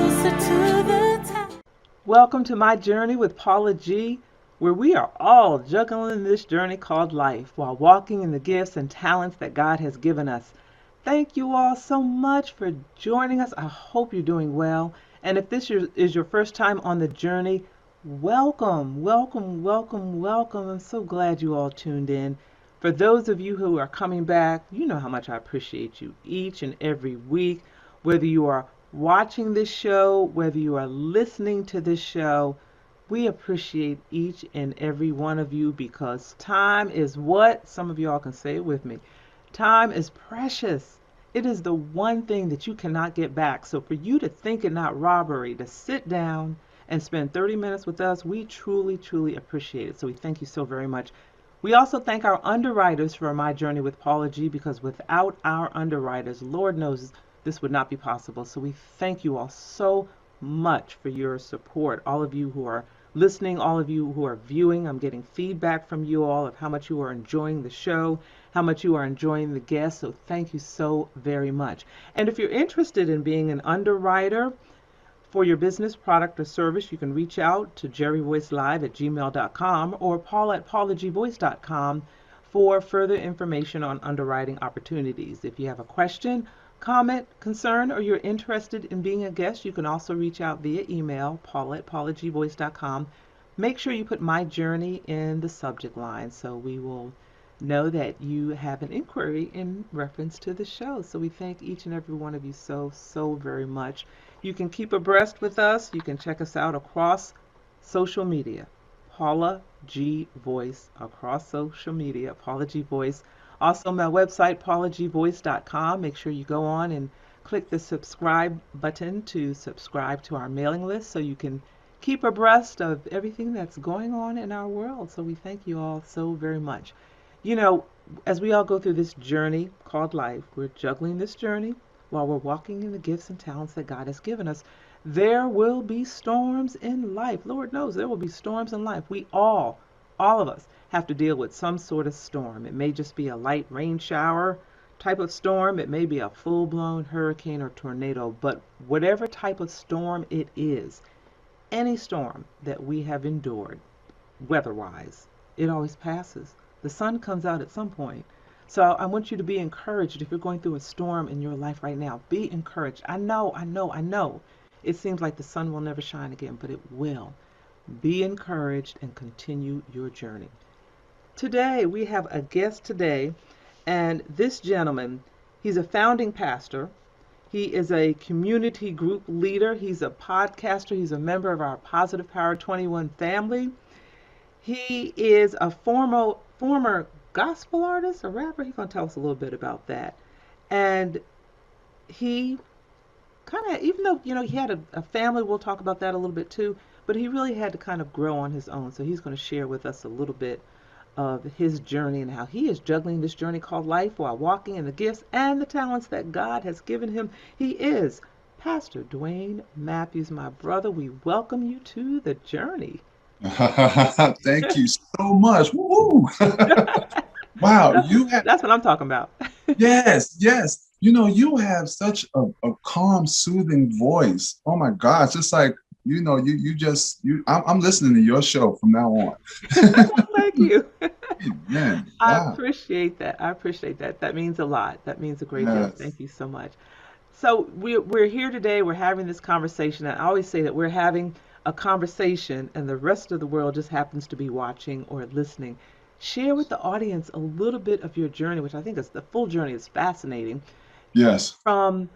closer to the top. Welcome to my journey with Paula G, where we are all juggling this journey called life while walking in the gifts and talents that God has given us. Thank you all so much for joining us. I hope you're doing well. And if is your first time on the journey, welcome, welcome, welcome, welcome. I'm so glad you all tuned in. For those of you who are coming back, you know how much I appreciate you each and every week, whether you are watching this show, whether you are listening to this show. We appreciate each and every one of you because time is what? Some of y'all can say it with me. Time is precious. It is the one thing that you cannot get back. So for you to think it not robbery, to sit down and spend 30 minutes with us, we truly, truly appreciate it. So we thank you so very much. We also thank our underwriters for My Journey with Paula G because without our underwriters, Lord knows this would not be possible. So we thank you all so much for your support. All of you who are listening, all of you who are viewing, I'm getting feedback from you all of how much you are enjoying the show, how much you are enjoying the guests. So thank you so very much. And if you're interested in being an underwriter for your business, product, or service, you can reach out to jerryvoicelive@gmail.com or paula@paulagvoice.com for further information on underwriting opportunities. If you have a question, comment, concern, or you're interested in being a guest, you can also reach out via email, paula@paulagvoice.com. Make sure you put My Journey in the subject line so we will know that you have an inquiry in reference to the show. So we thank each and every one of you so, so very much. You can keep abreast with us. You can check us out across social media. Paula G Voice across social media. Paula G Voice. Also, my website, paulagvoice.com. Make sure you go on and click the subscribe button to subscribe to our mailing list so you can keep abreast of everything that's going on in our world. So we thank you all so very much. You know, as we all go through this journey called life, we're juggling this journey while we're walking in the gifts and talents that God has given us. There will be storms in life. Lord knows there will be storms in life. We all of us, have to deal with some sort of storm. It may just be a light rain shower type of storm. It may be a full-blown hurricane or tornado. But whatever type of storm it is, any storm that we have endured, weather-wise, it always passes. The sun comes out at some point. So I want you to be encouraged if you're going through a storm in your life right now. Be encouraged. I know. It seems like the sun will never shine again, but it will. Be encouraged and continue your journey. Today, we have a guest today, and this gentleman, he's a founding pastor. He is a community group leader. He's a podcaster. He's a member of our Positive Power 21 family. He is a former gospel artist, a rapper. He's going to tell us a little bit about that. And he kind of, even though, he had a family, we'll talk about that a little bit too, but he really had to kind of grow on his own. So he's going to share with us a little bit of his journey and how he is juggling this journey called life while walking in the gifts and the talents that God has given him. He is Pastor Dwayne Matthews, my brother. We welcome you to the journey. Thank you so much. Woo! Wow, that's what I'm talking about. Yes. You have such a calm, soothing voice. Oh my gosh, it's like I'm listening to your show from now on. Thank you. Man, wow. I appreciate that. That means a lot. That means a great deal. Thank you so much. So we're here today. We're having this conversation. And I always say that we're having a conversation and the rest of the world just happens to be watching or listening. Share with the audience a little bit of your journey, which I think is the full journey is fascinating. Yes. From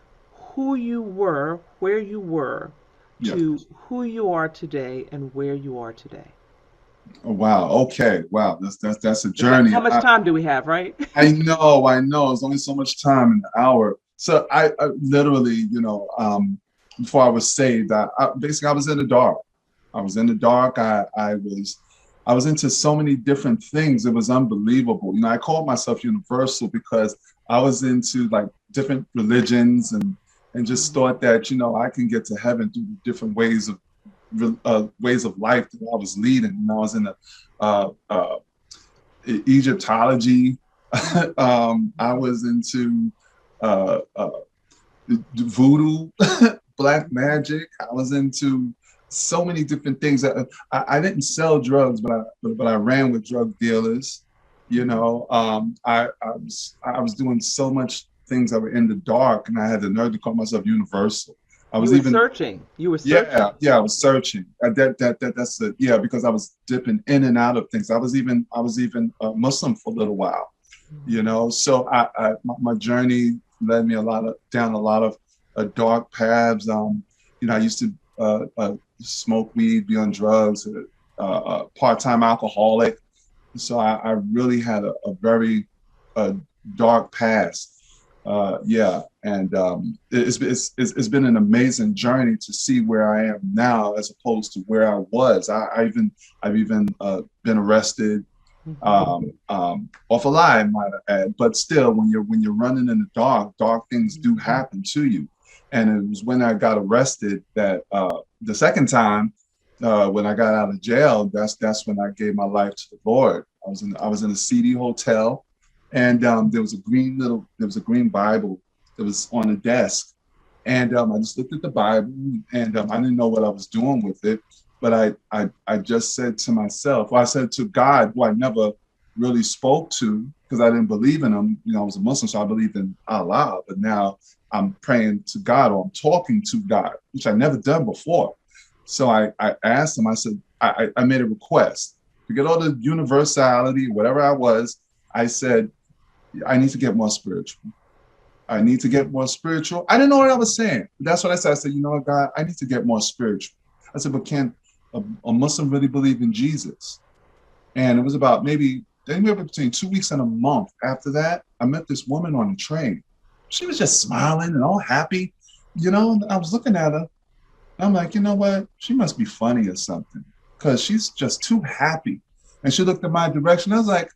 who you were, where you were, to who you are today and where you are today. Oh, wow. Okay. Wow. That's a journey. How much time do we have, right? I know. There's only so much time in the hour. So I literally, before I was saved, I was in the dark. I was into so many different things. It was unbelievable. I called myself universal because I was into like different religions and just thought that, I can get to heaven through different ways of life that I was leading. And I was in Egyptology. I was into voodoo. black magic. I was into so many different things. I didn't sell drugs, but I ran with drug dealers. You know, I was doing so much things that were in the dark, and I had the nerve to call myself Universal. I You was were even searching. You were yeah, searching. yeah, I was searching. That's it. Yeah, because I was dipping in and out of things. I was even Muslim for a little while, you Mhm. know. So my journey led me down a lot of dark paths. I used to smoke weed, be on drugs, part-time alcoholic. So I really had a very uh, dark past. Yeah, and it's been an amazing journey to see where I am now as opposed to where I was. I've even been arrested Mhm. off a lie, I might add. But still, when you're running in the dark things do Mhm. happen to you. And it was when I got arrested that the second time, when I got out of jail, that's when I gave my life to the Lord. I was in a seedy hotel, and there was a green Bible that was on the desk, and I just looked at the Bible, and I didn't know what I was doing with it, but I just said to myself, well, I said to God, who I never really spoke to because I didn't believe in him. You know, I was a Muslim, so I believed in Allah, but now I'm praying to God or I'm talking to God, which I never done before. So I asked him, I said, I made a request. Forget all the universality, whatever I was. I said, I need to get more spiritual. I need to get more spiritual. I didn't know what I was saying. That's what I said. I said, you know what, God, I need to get more spiritual. I said, but can a Muslim really believe in Jesus? And it was about maybe anywhere between 2 weeks and a month after that, I met this woman on the train. She was just smiling and all happy. You know, I was looking at her. I'm like, you know what? She must be funny or something because she's just too happy. And she looked in my direction. I was like,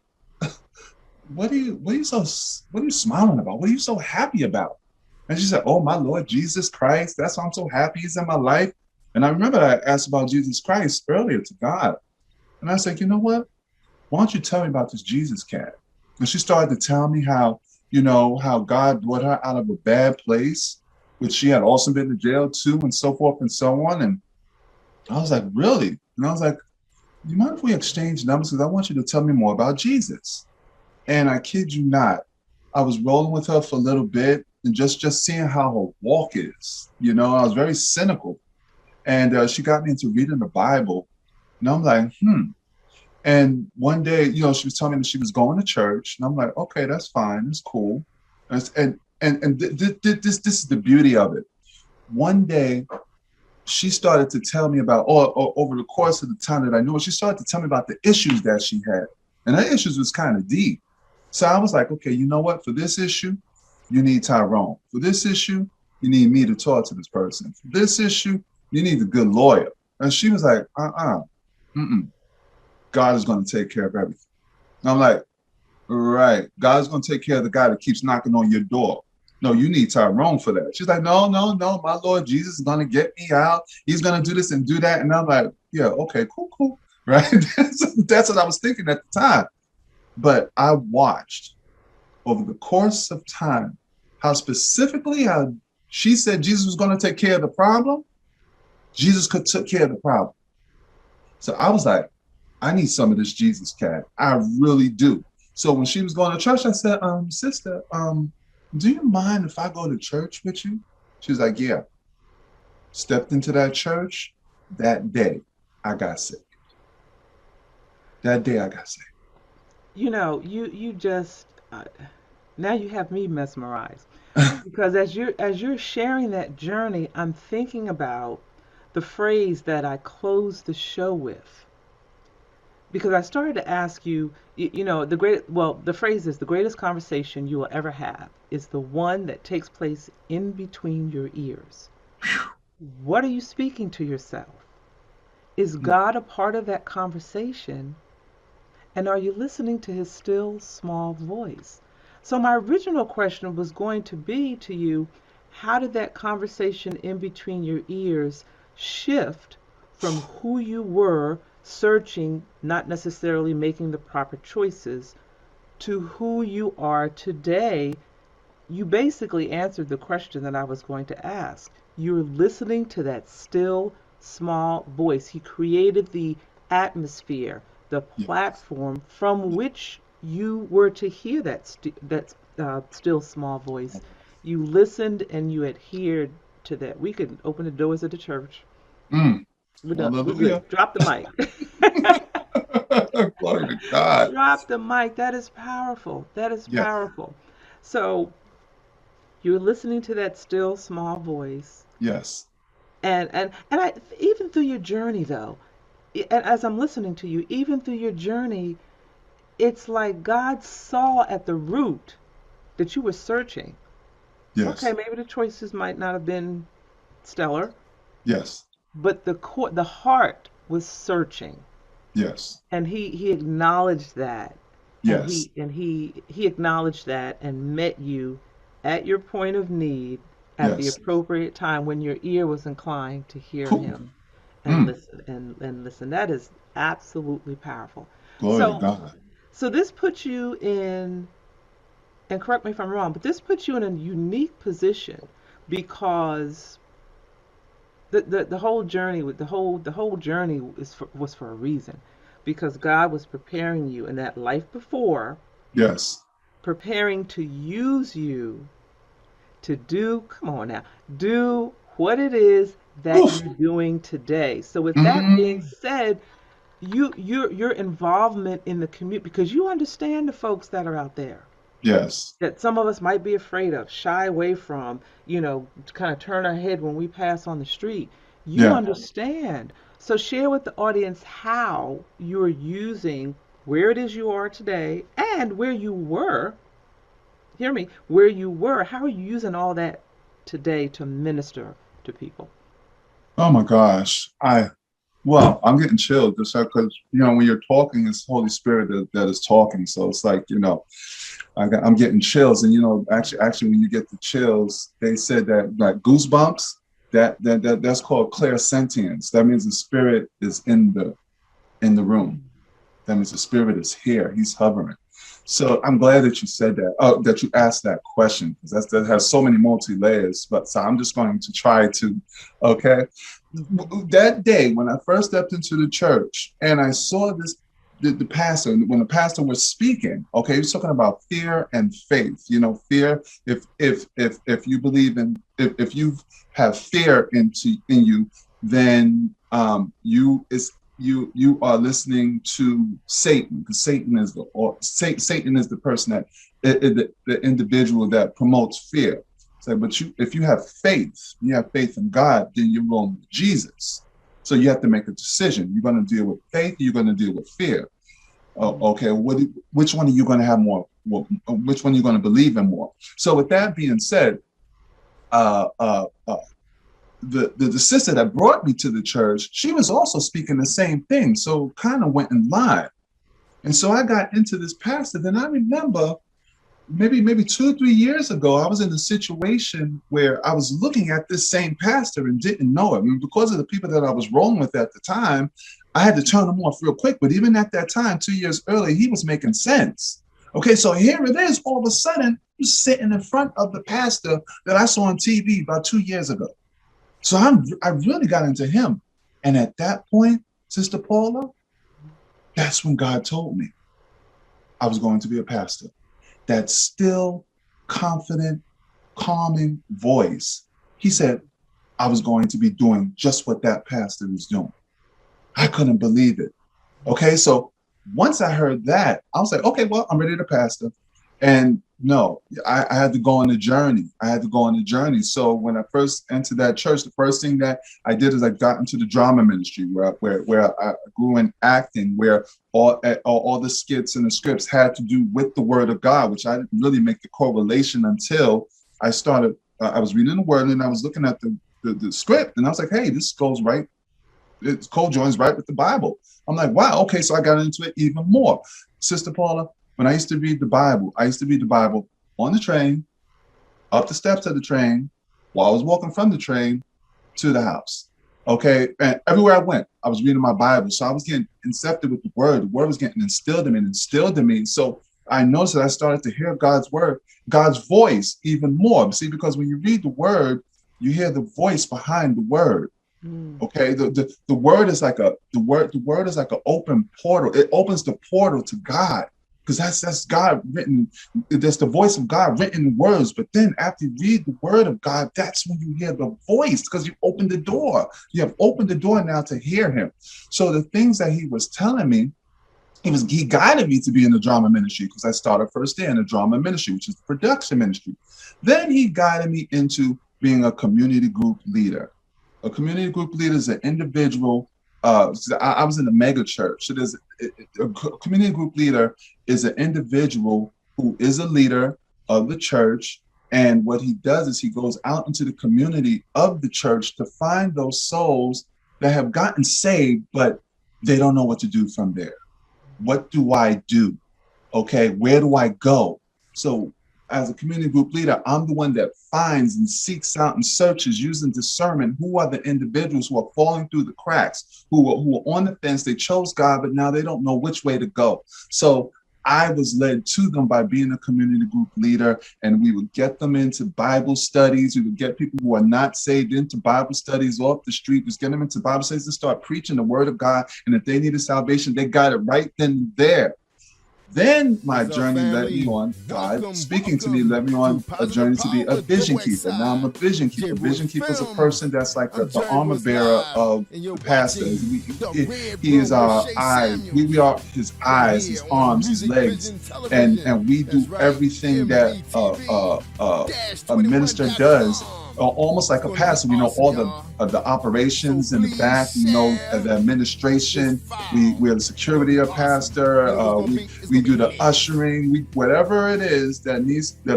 what are you smiling about? What are you so happy about? And she said, oh, my Lord Jesus Christ. That's why I'm so happy he's in my life. And I remember I asked about Jesus Christ earlier to God. And I said, you know what? Why don't you tell me about this Jesus cat? And she started to tell me how God brought her out of a bad place, which she had also been to jail too, and so forth and so on. And I was like, really? And I was like, you mind if we exchange numbers? Because I want you to tell me more about Jesus. And I kid you not, I was rolling with her for a little bit and just seeing how her walk is. You know, I was very cynical. And she got me into reading the Bible. And I'm like, And one day, she was telling me that she was going to church, and I'm like, okay, that's fine, it's cool. And this is the beauty of it. One day, she started to tell me about, or over the course of the time that I knew her, she started to tell me about the issues that she had, and her issues was kind of deep. So I was like, okay, you know what? For this issue, you need Tyrone. For this issue, you need me to talk to this person. For this issue, you need a good lawyer. And she was like, mm-mm. God is going to take care of everything. And I'm like, right. God is going to take care of the guy that keeps knocking on your door. No, you need Tyrone for that. She's like, no, no, no. My Lord Jesus is going to get me out. He's going to do this and do that. And I'm like, yeah, okay, cool, cool. Right. That's what I was thinking at the time. But I watched over the course of time how specifically how she said Jesus was going to take care of the problem. Jesus could take care of the problem. So I was like, I need some of this Jesus cat. I really do. So when she was going to church, I said, sister, do you mind if I go to church with you? She was like, yeah. Stepped into that church. That day, I got sick. That day, I got sick. You just now you have me mesmerized because as you're sharing that journey, I'm thinking about the phrase that I closed the show with. Because I started to ask you, the phrase is the greatest conversation you will ever have is the one that takes place in between your ears. What are you speaking to yourself? Is God a part of that conversation? And are you listening to his still small voice? So my original question was going to be to you, how did that conversation in between your ears shift from who you were searching, not necessarily making the proper choices, to who you are today? You basically answered the question that I was going to ask. You're listening to that still small voice. He created the atmosphere, the Yes. platform from which you were to hear that still small voice. You listened and you adhered to that. We could open the doors of the church. Mm. We're done. We're Hallelujah. good. Drop the mic. Glory to God. Drop the mic. That is powerful. That is Yes. powerful. So you're listening to that still small voice, Yes. and I even through your journey though, and as I'm listening to you, even through your journey, it's like God saw at the root that you were searching. Okay, Yes. maybe the choices might not have been stellar, Yes. but the heart was searching, Yes. and he acknowledged that, and Yes. he acknowledged that and met you at your point of need at the Yes. appropriate time when your ear was inclined to hear Cool. him and Mm. listen and listen. That is absolutely powerful. Glory to So God. so this puts you in, and correct me if I'm wrong, but this puts you in a unique position because the whole journey with the whole journey was for a reason, because God was preparing you in that life before, Yes. preparing to use you to do, come on now, do what it is that Oof. you're doing today. So with that being Mm. said, your involvement in the community, because you understand the folks that are out there Yes. that some of us might be afraid of, shy away from, kind of turn our head when we pass on the street. You Yeah. understand. So share with the audience how you're using where it is you are today and where you were. Hear me, where you were. How are you using all that today to minister to people? Oh my gosh. Well, I'm getting chilled just because, when you're talking, it's Holy Spirit that is talking. So it's like, I'm getting chills. And, actually, when you get the chills, they said that like goosebumps, that's called clairsentience. That means the spirit is in the room. That means the spirit is here. He's hovering. So I'm glad that you said that, that you asked that question, because that has so many multi-layers. But so I'm just going to try to, okay. Hmm. That day when I first stepped into the church and I saw the pastor, when the pastor was speaking, okay, he was talking about fear and faith. Fear, if you believe if you have fear in you, then you are listening to Satan, because Satan is the person that the individual that promotes fear. So, but if you have faith in God, then you're rolling with Jesus. So you have to make a decision. You're going to deal with faith. You're going to deal with fear. Okay, which one are you going to have more? Which one are you going to believe in more? So with that being said, uh, uh, uh, the sister that brought me to the church, she was also speaking the same thing. So kind of went in line. And so I got into this pastor. Then I remember maybe 2 or 3 years ago, I was in a situation where I was looking at this same pastor and didn't know it. I mean, because of the people that I was rolling with at the time, I had to turn them off real quick. But even at that time, 2 years earlier, he was making sense. Okay, so here it is. All of a sudden, he's sitting in front of the pastor that I saw on TV about 2 years ago. So I really got into him. And at that point, Sister Paula, that's when God told me I was going to be a pastor. That still, confident, calming voice. He said I was going to be doing just what that pastor was doing. I couldn't believe it. Okay, so once I heard that, I was like, okay, well, I'm ready to pastor. And no, I had to go on a journey. I had to go on a journey. So when I first entered that church, the first thing that I did is I got into the drama ministry where I grew in acting, where all the skits and the scripts had to do with the word of God, which I didn't really make the correlation until I started. I was reading the word and I was looking at the script and I was like, hey, this goes right. It co-joins right with the Bible. I'm like, wow, okay, so I got into it even more. Sister Paula, when I used to read the Bible, on the train, up the steps of the train, while I was walking from the train to the house. Okay, and everywhere I went, I was reading my Bible. So I was getting incepted with the word. The word was getting instilled in me. So I noticed that I started to hear God's word, God's voice even more. See, because when you read the word, You hear the voice behind the word. Mm. Okay, the word is like the word is like an open portal. It opens the portal to God, because that's God written. That's the voice of God written in words. But then after you read the word of God, that's when you hear the voice, because you opened the door. You have opened the door now to hear him. So the things that he was telling me, he guided me to be in the drama ministry, because I started first there in the drama ministry, which is the production ministry. Then he guided me into being a community group leader. A community group leader is an individual. I was in a mega church. So there's a community group leader is an individual who is a leader of the church. And what he does is he goes out into the community of the church to find those souls that have gotten saved, but they don't know what to do from there. What do I do? Okay, where do I go? So as a community group leader, I'm the one that finds and seeks out and searches using discernment who are the individuals who are falling through the cracks, who are on the fence. They chose God, but now they don't know which way to go. So I was led to them by being a community group leader, and we would get them into Bible studies. We would get people who are not saved into Bible studies off the street, just get them into Bible studies and start preaching the word of God. And if they needed salvation, they got it right then and there. Then my journey led me on, God speaking to me, led me on a journey to be a vision keeper. Now I'm a vision keeper. Vision keeper is a person that's like the armor bearer of the pastor. He is our eyes. We are his eyes, his arms, his legs. And we do everything that a minister does. Almost like a pastor. We know all the operations in the back. We know the administration. We are the security of pastor. We do the ushering. Whatever it is that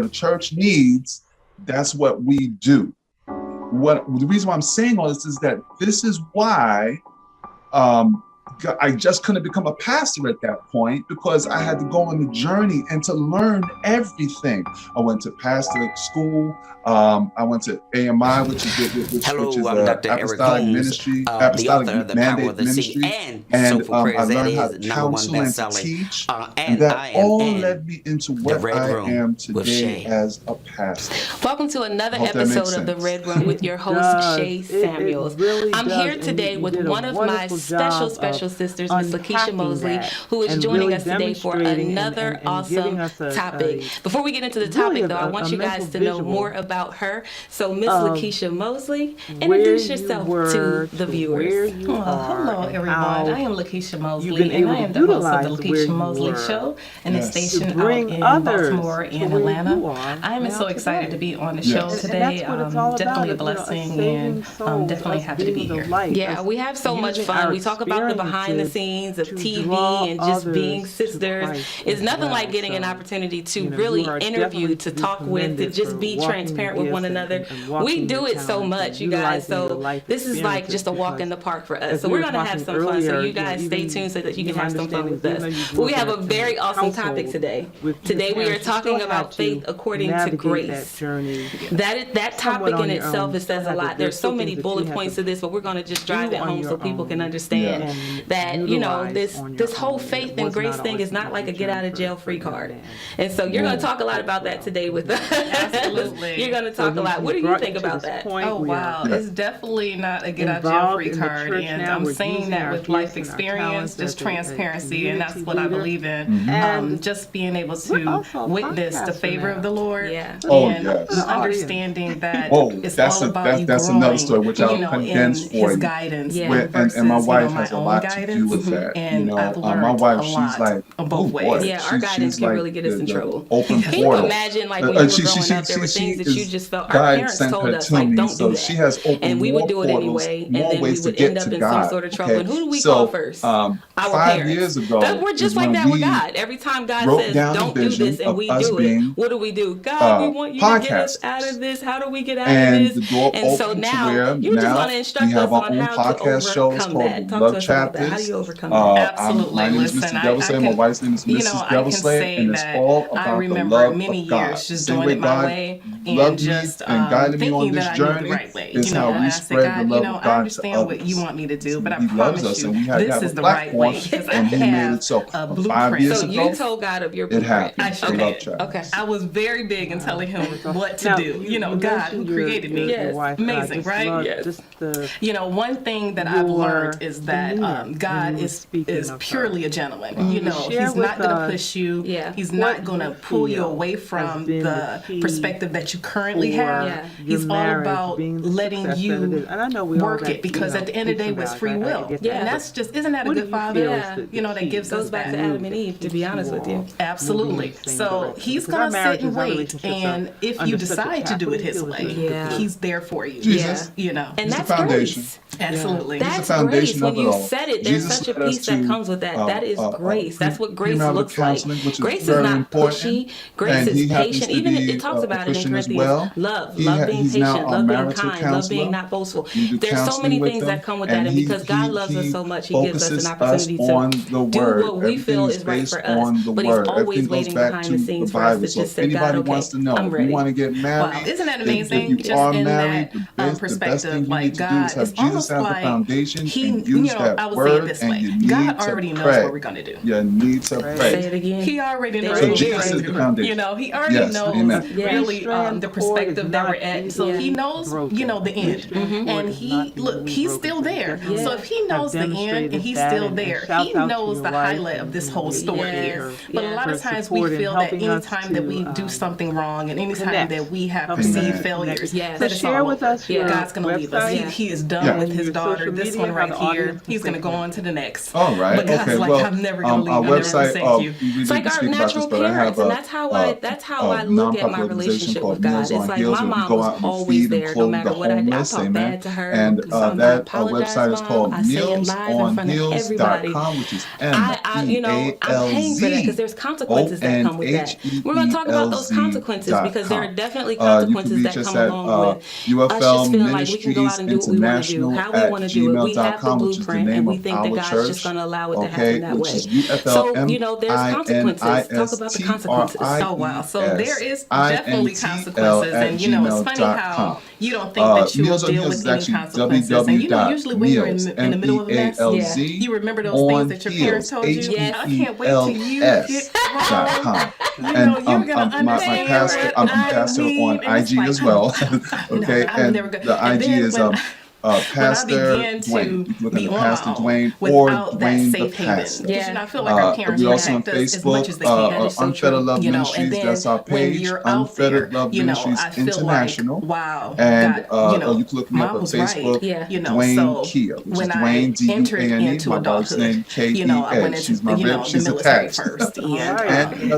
a church needs, that's what we do. The reason why I'm saying all this is that this is why I just couldn't become a pastor at that point, because I had to go on the journey and to learn everything. I went to pastor school. I went to AMI, which is apostolic ministry, apostolic mandate ministry, and I learned how to counsel and to teach, and that all led me into what I am today as a pastor. Welcome to another episode of The Red Room with your host, Shay Samuels. I'm here today with one of my special sisters, Miss Lakeisha Mosley, who is joining us today for another awesome topic. Before we get into the topic, though, I want you guys to know more about her. So, Miss Lakeisha Mosley, introduce yourself to the viewers. Hello, everyone. I am Lakeisha Mosley, and I am the host of the Lakeisha Mosley Show, and it's stationed out in Baltimore and Atlanta. I am so excited to be on the show today. Definitely a blessing, and definitely happy to be here. Yeah, we have so much fun. We talk about the behind the scenes of TV and just being sisters. It's nothing like getting an opportunity to really interview, to talk with, to just be transparent with one another. We do it so much, you guys. So this is like just a walk in the park for us. So we're going to have some fun. So you guys stay tuned so that you can have some fun with us. But we have a very awesome topic today. Today we are talking about faith according to grace. That topic in itself, it says a lot. There's so many bullet points to this, but we're going to just drive it home so people can understand that, you know, this whole faith and grace thing is not like a get out of jail free card. And so you're going to talk a lot about that today with us. Absolutely. You're going to talk a lot. What do you think about that? Oh, wow. It's definitely not a get out of jail free card. And I'm saying that with life experience, just transparency. And that's what I believe in. Just being able to witness the favor of the Lord. And understanding that it's all about you that's growing, another story, which I'll condense for his you. guidance. And my wife has a lot to do with that. And you know, I've learned my wife, a lot she's like, both ways. Yeah, our guidance can really get us in trouble. Open Can you portal. imagine, like, when you were growing up, there were things that you just felt, our God parents sent told her us, to like, me, don't so do she that. has opened And we would do it portals, anyway, and more then we ways to would get end up to in God. some sort of trouble. And who do we So, call first? Our 5 parents. years ago, We're just is like when that with we God. Every time God wrote says, down don't the do vision this, and of we us do being, it, what do we do? God, we want you to get us out of this. How do we get out and of the this? door And so opened now, to where you just now want to we instruct us have our on own how to podcast shows overcome called that. Talk Love to us about Chapters, that? How do you overcome Absolutely. My name is Mr. Devilslayer. My wife's name is Mrs. Devilslayer, and it's all about the love of God. Just doing it my way and just guided me on this journey. Right way. Is how we spread the love of God. I understand what you want me to do, but I promise you, this is the right way. Because I have a blueprint. 5 years so ago, you told God of your blueprint. It happened. I sure did. Okay. I was very big in telling him what to do. God who created me. Yes. Amazing, right? Yes. One thing that I've learned is that God is purely a gentleman. He's not going to push you. Yeah. He's not going to pull you away from the perspective that you currently have. Yeah. He's all about letting you work it, because at the end of the day, it's free will. Yeah. And that's just, isn't that a good father? That gives us back to Adam and Eve, to be honest with you. Absolutely. So he's going to sit and wait, and if you decide to do it his way, he's there for you. Jesus. And that's the foundation. Grace. Absolutely. That's the foundation grace. When you all. said it, there's such a peace that comes with that. That is grace. That's what grace looks like. Grace is not important. pushy. Grace is patient. Even it talks about it in Corinthians. Well. Love being patient, love being kind, love being not boastful. There's so many things that come with that, and because God loves us so much, He gives us an opportunity to do what we feel is right for us. But He's always waiting behind the scenes for us to just say, God, okay, I'm ready. You want to get married? Wow, isn't that amazing? If you are married, that perspective, like God, it's almost like He, I will say it this way: God already knows what we're going to do. You need to pray. Say it again. He already knows. So Jesus is the foundation. He already knows really the perspective that we're at. So He knows, the end, and He's still there. So if He knows the end and He's still there, He knows the highlight of this whole story here. But a lot of times we feel that any time that we do something wrong, and any time that we have perceived failures, that it's share with us God's going to leave us. He is done with His daughter. This one right here, He's going to go on to the next. All right. But God's like, I'm never going to leave. Our website, it's like our natural parents, and that's how I look at my relationship with God. It's like my mom was always there, no matter what I did. I talk bad to her. And that website is called mealsonheels.com, which is I'm paying for that because there's consequences that come with that. We're going to talk about those consequences because there are definitely consequences that come along with us just feeling like we can go out and do what we want to do, how we want to do it. We have the blueprint, and we think that God's just going to allow it to happen that way. So, there's consequences. Talk about the consequences. Oh, wow. So there is definitely consequences. And, it's funny how you don't think that you will deal with any consequences. And, usually when you're in the middle of a mess, you remember those things that your parents told you. I can't wait till you get wrong. And you're going to understand. I'm pastor on IG as well. Okay, and the IG is Pastor Dwayne. You can look at Pastor Dwayne or Dwayne the Pastor. I feel like our parents we're also on Facebook, as much as they can. Unfettered Love Ministries. That's our page. Unfettered Love Ministries International. Wow. And you can look me up on Facebook. Dwayne Kia, which is Dwayne D-U-A-N-E. My wife's name K-E-N. She's my rib. She's attached. And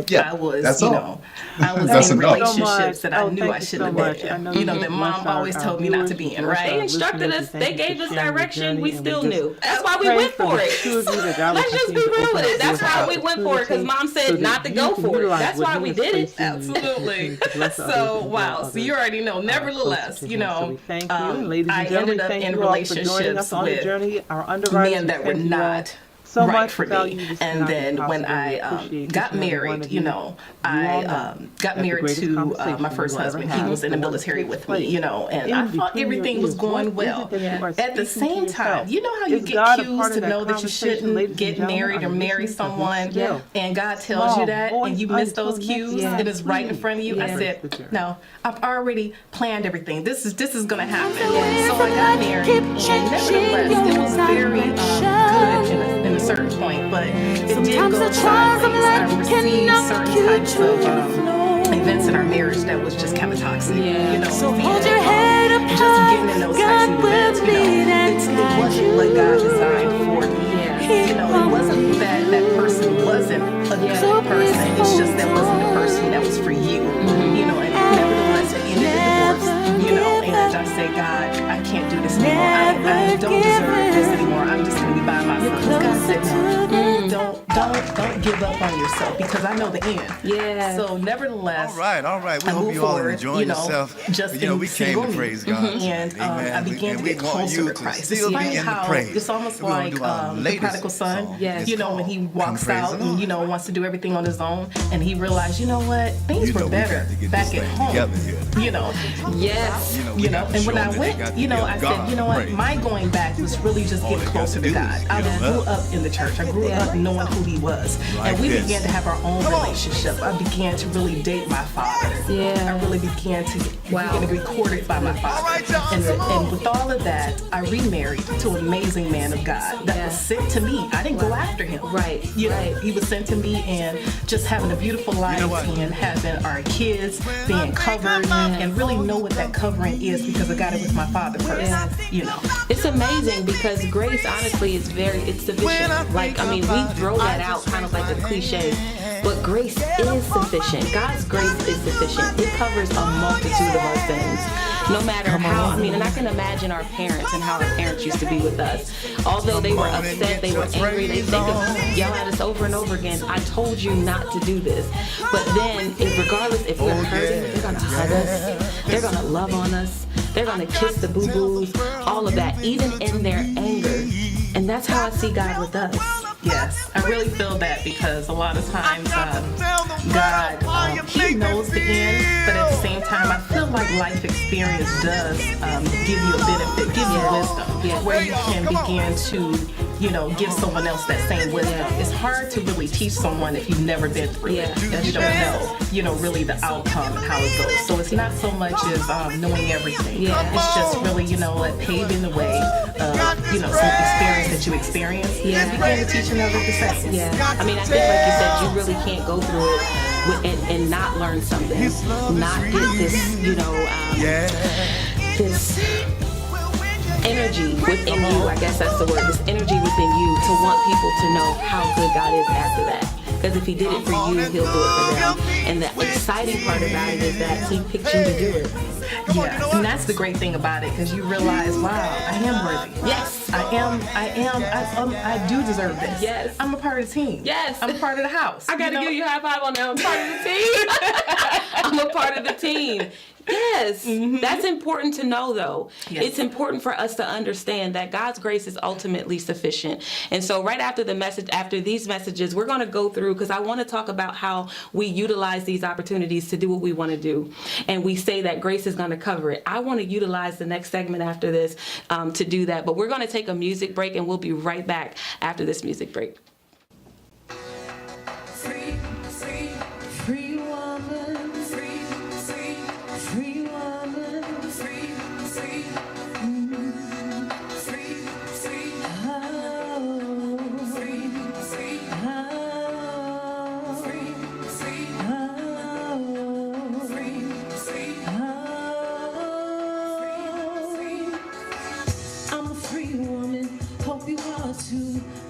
that's all. I was in relationships that I knew I shouldn't have been in. That mom always told me not to be in. Right? They instructed us. They gave us direction. We still knew. That's why we went for it. Let's just be real with it. That's why we went for it, because mom said not to go for it. That's why we did it. Absolutely. So wow. So you already know. Nevertheless, I ended up in relationships with men that were not right for me. And then when I got married, I got married to my first husband. He was in the military with me, and I thought everything was going well. At the same time, you know how you get cues to know that you shouldn't get married or marry someone, and God tells you that, and you miss those cues, and it's right in front of you. I said, no, I've already planned everything. This is going to happen. So I got married, and nevertheless, it was very good in a certain point, but it did go sideways. I received certain types of events in our marriage that was just kind of toxic. So hold your head up just getting in those types of events, it wasn't what God designed for me. It wasn't that person wasn't a good person. It's just that wasn't the person that was for you. And nevertheless, it ended in divorce. And I say, God, I can't do this anymore. I don't deserve this anymore. I'm just going to be by myself. God said, no, don't give up on yourself, because I know the end. Yeah. So nevertheless, all right. We hope you all are enjoying yourself. Just we came to praise God. And I began to get closer to Christ. It's funny how it's almost like the prodigal son. Yes. When he walks out and wants to do everything on his own, and he realized, you know what, things were better back at home. Yes. And when I went, I said, you know what, my going back was really just getting closer to God. I grew up in the church. I grew up knowing who He was, and we began to have our own relationship. I began to really date my father. I really began to be courted by my father. And with all of that, I remarried to an amazing man of God that was sent to me. I didn't go after him. He was sent to me, and just having a beautiful life and having our kids being covered and really know what that covering is, because I got it with my father first. It's amazing because grace, honestly, is it's sufficient. We throw that out kind of like a cliche, but grace is sufficient. God's grace is sufficient. It covers a multitude of our sins. No matter how, and I can imagine our parents and how our parents used to be with us. Although they were upset, they were angry, they yell at us over and over again, I told you not to do this. But then, regardless if we're hurting, they're going to hug us, they're going to love on us, they're going to kiss the boo-boos, all of that, even in their anger. And that's how I see God with us. Yes, I really feel that, because a lot of times God, He knows the end, but at the same time, I feel like life experience does give you a benefit, give you wisdom, where you can begin to, give someone else that same wisdom. It's hard to really teach someone if you've never been through it, because you don't know, really the outcome and how it goes. So it's not so much as knowing everything. It's just really, paving the way of, some experience that you experience. And begin to teach another the same. I think, like you said, you really can't go through it and not learn something, not get this, this energy within you. I guess that's the word. This energy within you to want people to know how good God is after that. Because if He did it for you, He'll do it for them. And the exciting part about it is that He picked you to do it. And that's the great thing about it, because you realize, wow, I am worthy. Yes. I do deserve this. Yes. I'm a part of the team. Yes. I'm a part of the house. I gotta give you a high five on that. I'm part of the team. I'm a part of the team. Yes. That's important to know, though. It's important for us to understand that God's grace is ultimately sufficient. And so right after these messages, we're going to go through, because I want to talk about how we utilize these opportunities to do what we want to do. And we say that grace is going to cover it. I want to utilize the next segment after this to do that. But we're going to take a music break, and we'll be right back after this music break.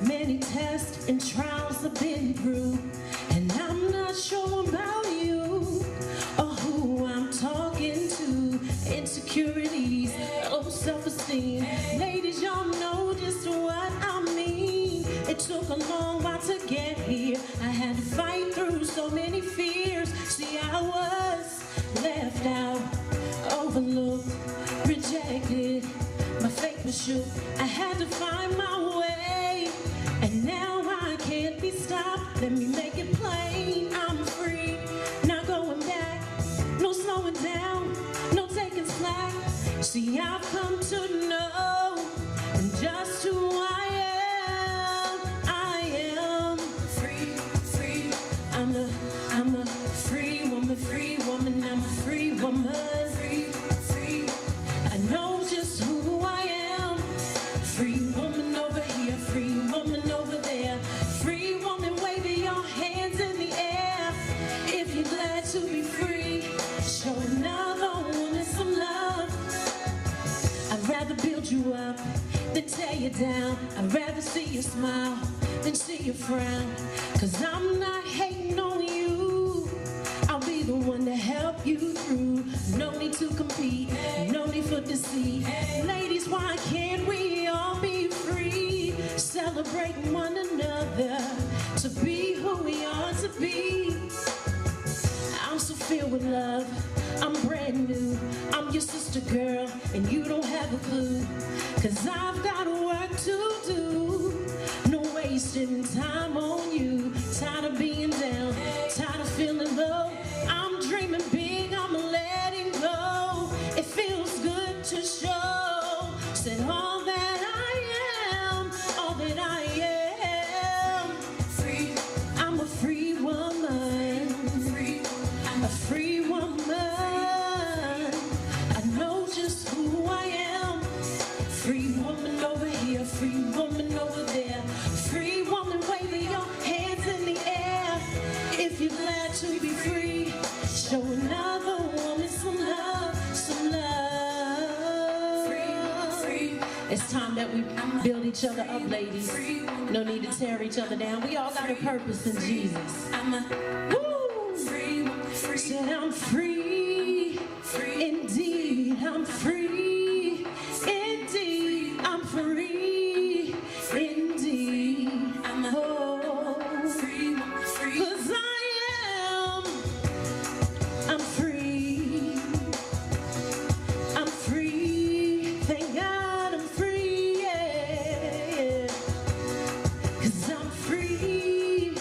Many tests and trials I've been through, and I'm not sure about you or who I'm talking to. Insecurities, low self-esteem. Ladies, y'all know just what I mean. It took a long while to get here. I had to fight through so many fears. See, I was left out, overlooked, rejected. My faith was shook. I had to find my way, and now I can't be stopped. Let me make it plain. I'm free, not going back. No slowing down, no taking slack. See, I've come to know just who I am. I am free, free. I'm a free woman, free woman. I'm a free woman. Free, free. I know just who I am. Free woman over here, free woman over there. Free woman, wave your hands in the air. If you're glad to be free, show another woman some love. I'd rather build you up than tear you down. I'd rather see you smile than see you frown. 'Cause I'm not hating on you. I'll be the one to help you through. No need to compete, no need for deceit. Ladies, why can't we all be free? celebrating one another, to be who we are to be. I'm so filled with love, I'm brand new, I'm your sister girl, and you don't have a clue, 'cause I've got work to do, no wasting time on you, tired of being down, tired of feeling low, I'm dreaming big, I'm letting go, it feels good to show, said all that I am, all that I am, free, I'm a free woman, free, I'm a free woman, I know just who I am, free woman over here, free woman over there, free woman waving your hands in the air, if you're glad to be free, show another woman some love, some love. Free. It's time that we build each other up, ladies. No need to tear each other down. We all got a purpose in Jesus. Woo! Said I'm free. Indeed, I'm free. Indeed, I'm free. Indeed, I'm free. 'Cause I'm free. I'm free. Thank God I'm free. Yeah. 'Cause I'm free.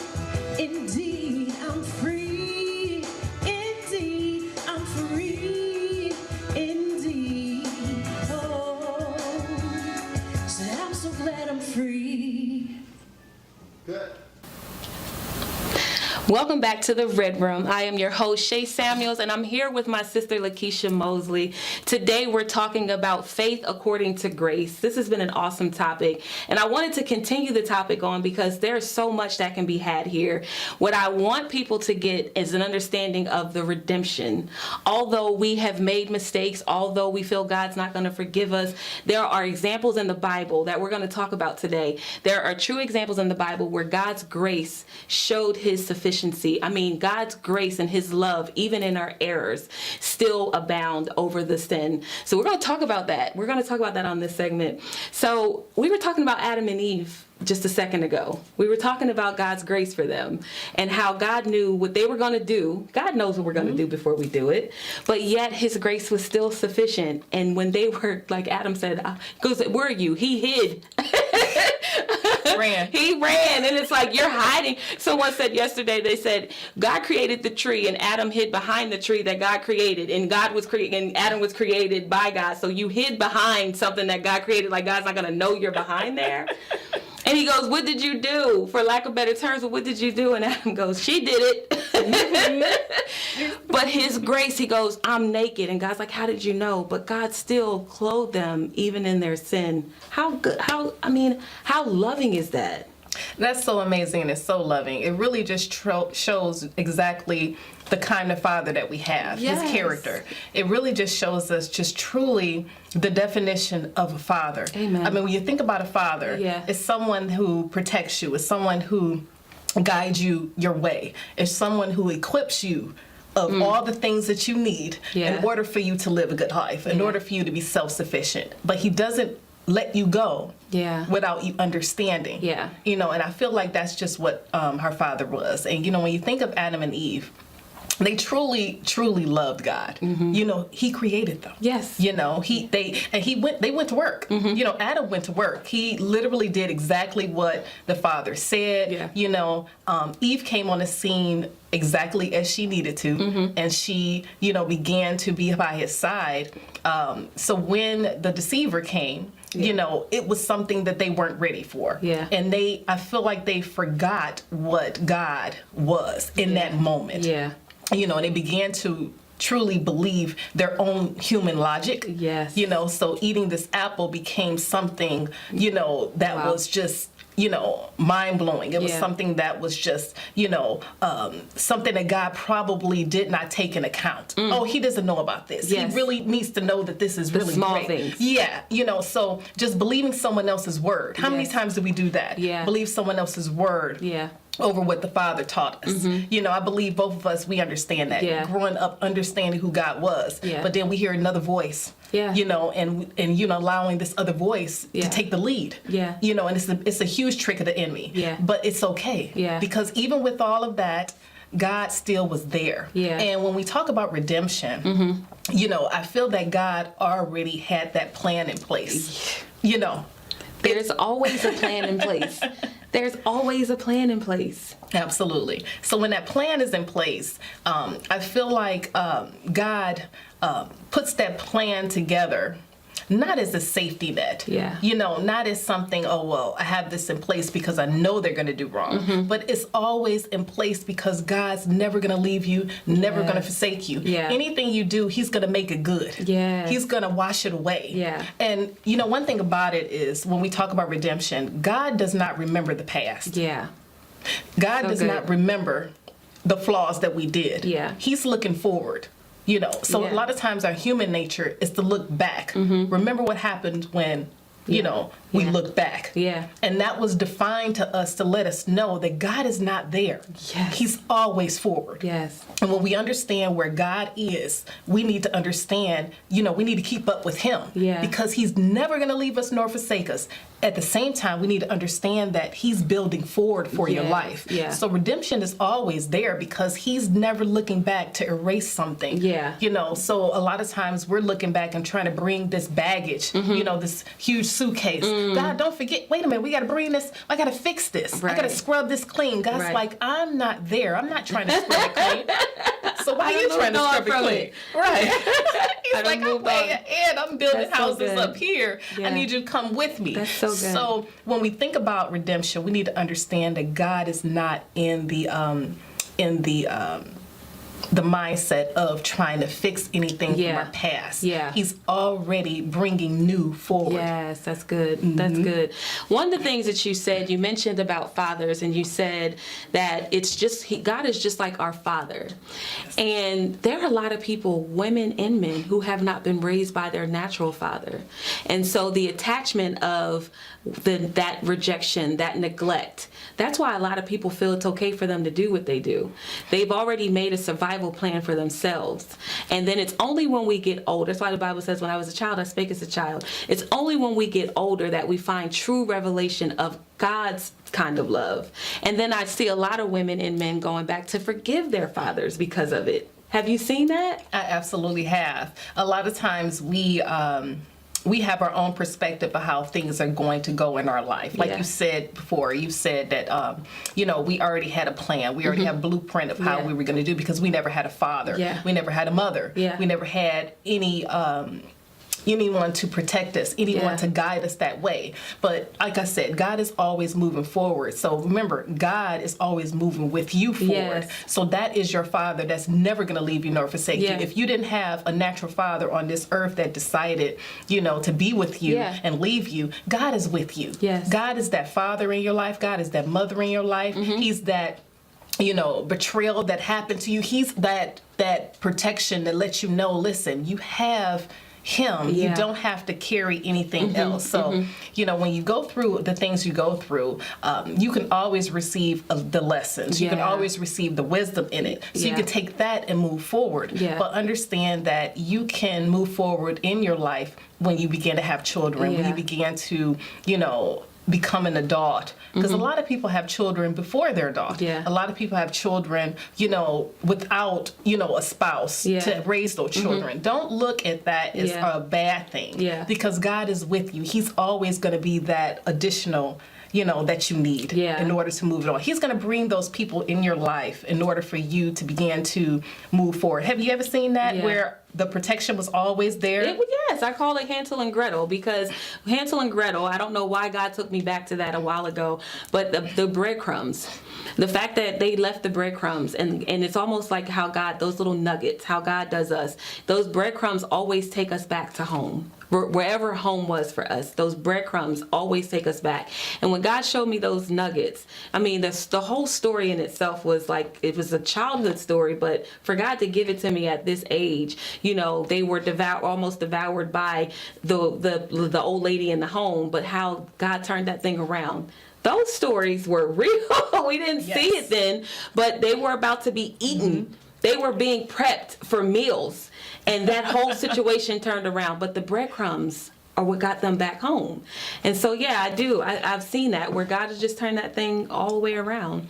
Indeed, I'm free. Indeed, I'm free. Indeed. Oh. So I'm so glad I'm free. Good. Welcome back to the Red Room. I am your host, Shay Samuels, and I'm here with my sister, Lakeisha Mosley. Today, we're talking about faith according to grace. This has been an awesome topic, and I wanted to continue the topic on because there's so much that can be had here. What I want people to get is an understanding of the redemption. Although we have made mistakes, although we feel God's not going to forgive us, there are examples in the Bible that we're going to talk about today. There are true examples in the Bible where God's grace showed his sufficiency. I mean, God's grace and his love, even in our errors, still abound over the sin. So we're going to talk about that. We're going to talk about that on this segment. So we were talking about Adam and Eve just a second ago. We were talking about God's grace for them and how God knew what they were going to do. God knows what we're going to do before we do it, but yet his grace was still sufficient. And when they were, like Adam said, goes, where are you? He hid. He ran, and it's like, you're hiding. Someone said yesterday, they said God created the tree and Adam hid behind the tree that God created, and Adam was created by God, so you hid behind something that God created, like God's not going to know you're behind there. And he goes, what did you do? For lack of better terms, what did you do? And Adam goes, she did it. But his grace, he goes, I'm naked. And God's like, how did you know? But God still clothed them even in their sin. How good, how loving is that? That's so amazing, and it's so loving. It really just shows exactly the kind of father that we have, yes. His character. It really just shows us just truly the definition of a father. Amen. I mean, when you think about a father, yeah. It's someone who protects you. It's someone who guides you your way. It's someone who equips you of all the things that you need in order for you to live a good life, in order for you to be self-sufficient. But he doesn't let you go without you understanding. You know, and I feel like that's just what her father was. And, you know, when you think of Adam and Eve, they truly loved God. You know, he created them. Yes. You know, they went to work. You know, Adam went to work. He literally did exactly what the father said. You know, Eve came on the scene exactly as she needed to, and she, you know, began to be by his side. So when the deceiver came, you know, it was something that they weren't ready for. And I feel like they forgot what God was in that moment. You know, and they began to truly believe their own human logic. You know, so eating this apple became something, you know, that was just, you know, mind-blowing. It was something that was just, you know, something that God probably did not take in account. Oh, he doesn't know about this. He really needs to know that this is really small great. Things. You know, so just believing someone else's word. How many times do we do that? Believe someone else's word. Over what the Father taught us. You know, I believe both of us, we understand that. Growing up understanding who God was. But then we hear another voice and allowing this other voice to take the lead. And it's a huge trick of the enemy. But it's okay. Because even with all of that, God still was there. And when we talk about redemption, I feel that God already had that plan in place. There's always a plan in place. There's always a plan in place. Absolutely. So when that plan is in place, I feel like God puts that plan together not as a safety net, not as something, oh, well, I have this in place because I know they're going to do wrong, but it's always in place because God's never going to leave you, never going to forsake you. Anything you do, he's going to make it good. He's going to wash it away. And, one thing about it is when we talk about redemption, God does not remember the past. God does not remember the flaws that we did. He's looking forward. So a lot of times our human nature is to look back. Remember what happened when, we look back. And that was defined to us to let us know that God is not there. He's always forward. And when we understand where God is, we need to understand, we need to keep up with him. Because he's never going to leave us nor forsake us. At the same time, we need to understand that he's building forward for your life. So redemption is always there because he's never looking back to erase something. So a lot of times we're looking back and trying to bring this baggage, this huge suitcase. God, don't forget, wait a minute, we got to bring this, I got to fix this. I got to scrub this clean. God's like, I'm not there. I'm not trying to scrub it clean. So why are you trying to scrub it clean? He's like, I'm way ahead. I'm building houses up here. I need you to come with me. That's so good. So when we think about redemption, we need to understand that God is not in the mindset of trying to fix anything from our past. He's already bringing new forward. Yes, that's good. That's good. One of the things that you said, you mentioned about fathers, and you said that it's just, God is just like our father. And there are a lot of people, women and men, who have not been raised by their natural father. And so the attachment of that rejection, that neglect, that's why a lot of people feel it's okay for them to do what they do. They've already made a survival plan for themselves. And then it's only when we get older, that's why the Bible says, when I was a child, I spake as a child. It's only when we get older that we find true revelation of God's kind of love. And then I see a lot of women and men going back to forgive their fathers because of it. Have you seen that? I absolutely have. A lot of times we have our own perspective of how things are going to go in our life. Like you said before, you said that, we already had a plan. We already have a blueprint of how we were going to do because we never had a father. We never had a mother. We never had anyone to protect us, anyone to guide us that way. But like I said, God is always moving forward. So remember, God is always moving with you forward. So that is your father that's never going to leave you nor forsake you. If you didn't have a natural father on this earth that decided, to be with you and leave you, God is with you. God is that father in your life. God is that mother in your life. He's that betrayal that happened to you. He's that protection that lets you know, listen, you have him. You don't have to carry anything else. So, when you go through the things you go through, you can always receive the lessons. You can always receive the wisdom in it. So you can take that and move forward. But understand that you can move forward in your life when you begin to have children, when you begin to, become an adult, because a lot of people have children before they're adult. A lot of people have children, without, a spouse to raise those children. Don't look at that as a bad thing, because God is with you. He's always going to be that additional that you need in order to move it on. He's going to bring those people in your life in order for you to begin to move forward. Have you ever seen that where the protection was always there? Yes, I call it Hansel and Gretel, because Hansel and Gretel, I don't know why God took me back to that a while ago, but the breadcrumbs, the fact that they left the breadcrumbs, and it's almost like how God, those little nuggets, how God does us, those breadcrumbs always take us back to home. Wherever home was for us, those breadcrumbs always take us back. And when God showed me those nuggets, I mean, the whole story in itself was like, it was a childhood story, but for God to give it to me at this age, they were almost devoured by the old lady in the home, but how God turned that thing around. Those stories were real. We didn't see it then, but they were about to be eaten. They were being prepped for meals. And that whole situation turned around, but the breadcrumbs are what got them back home. And so, yeah, I've seen that where God has just turned that thing all the way around.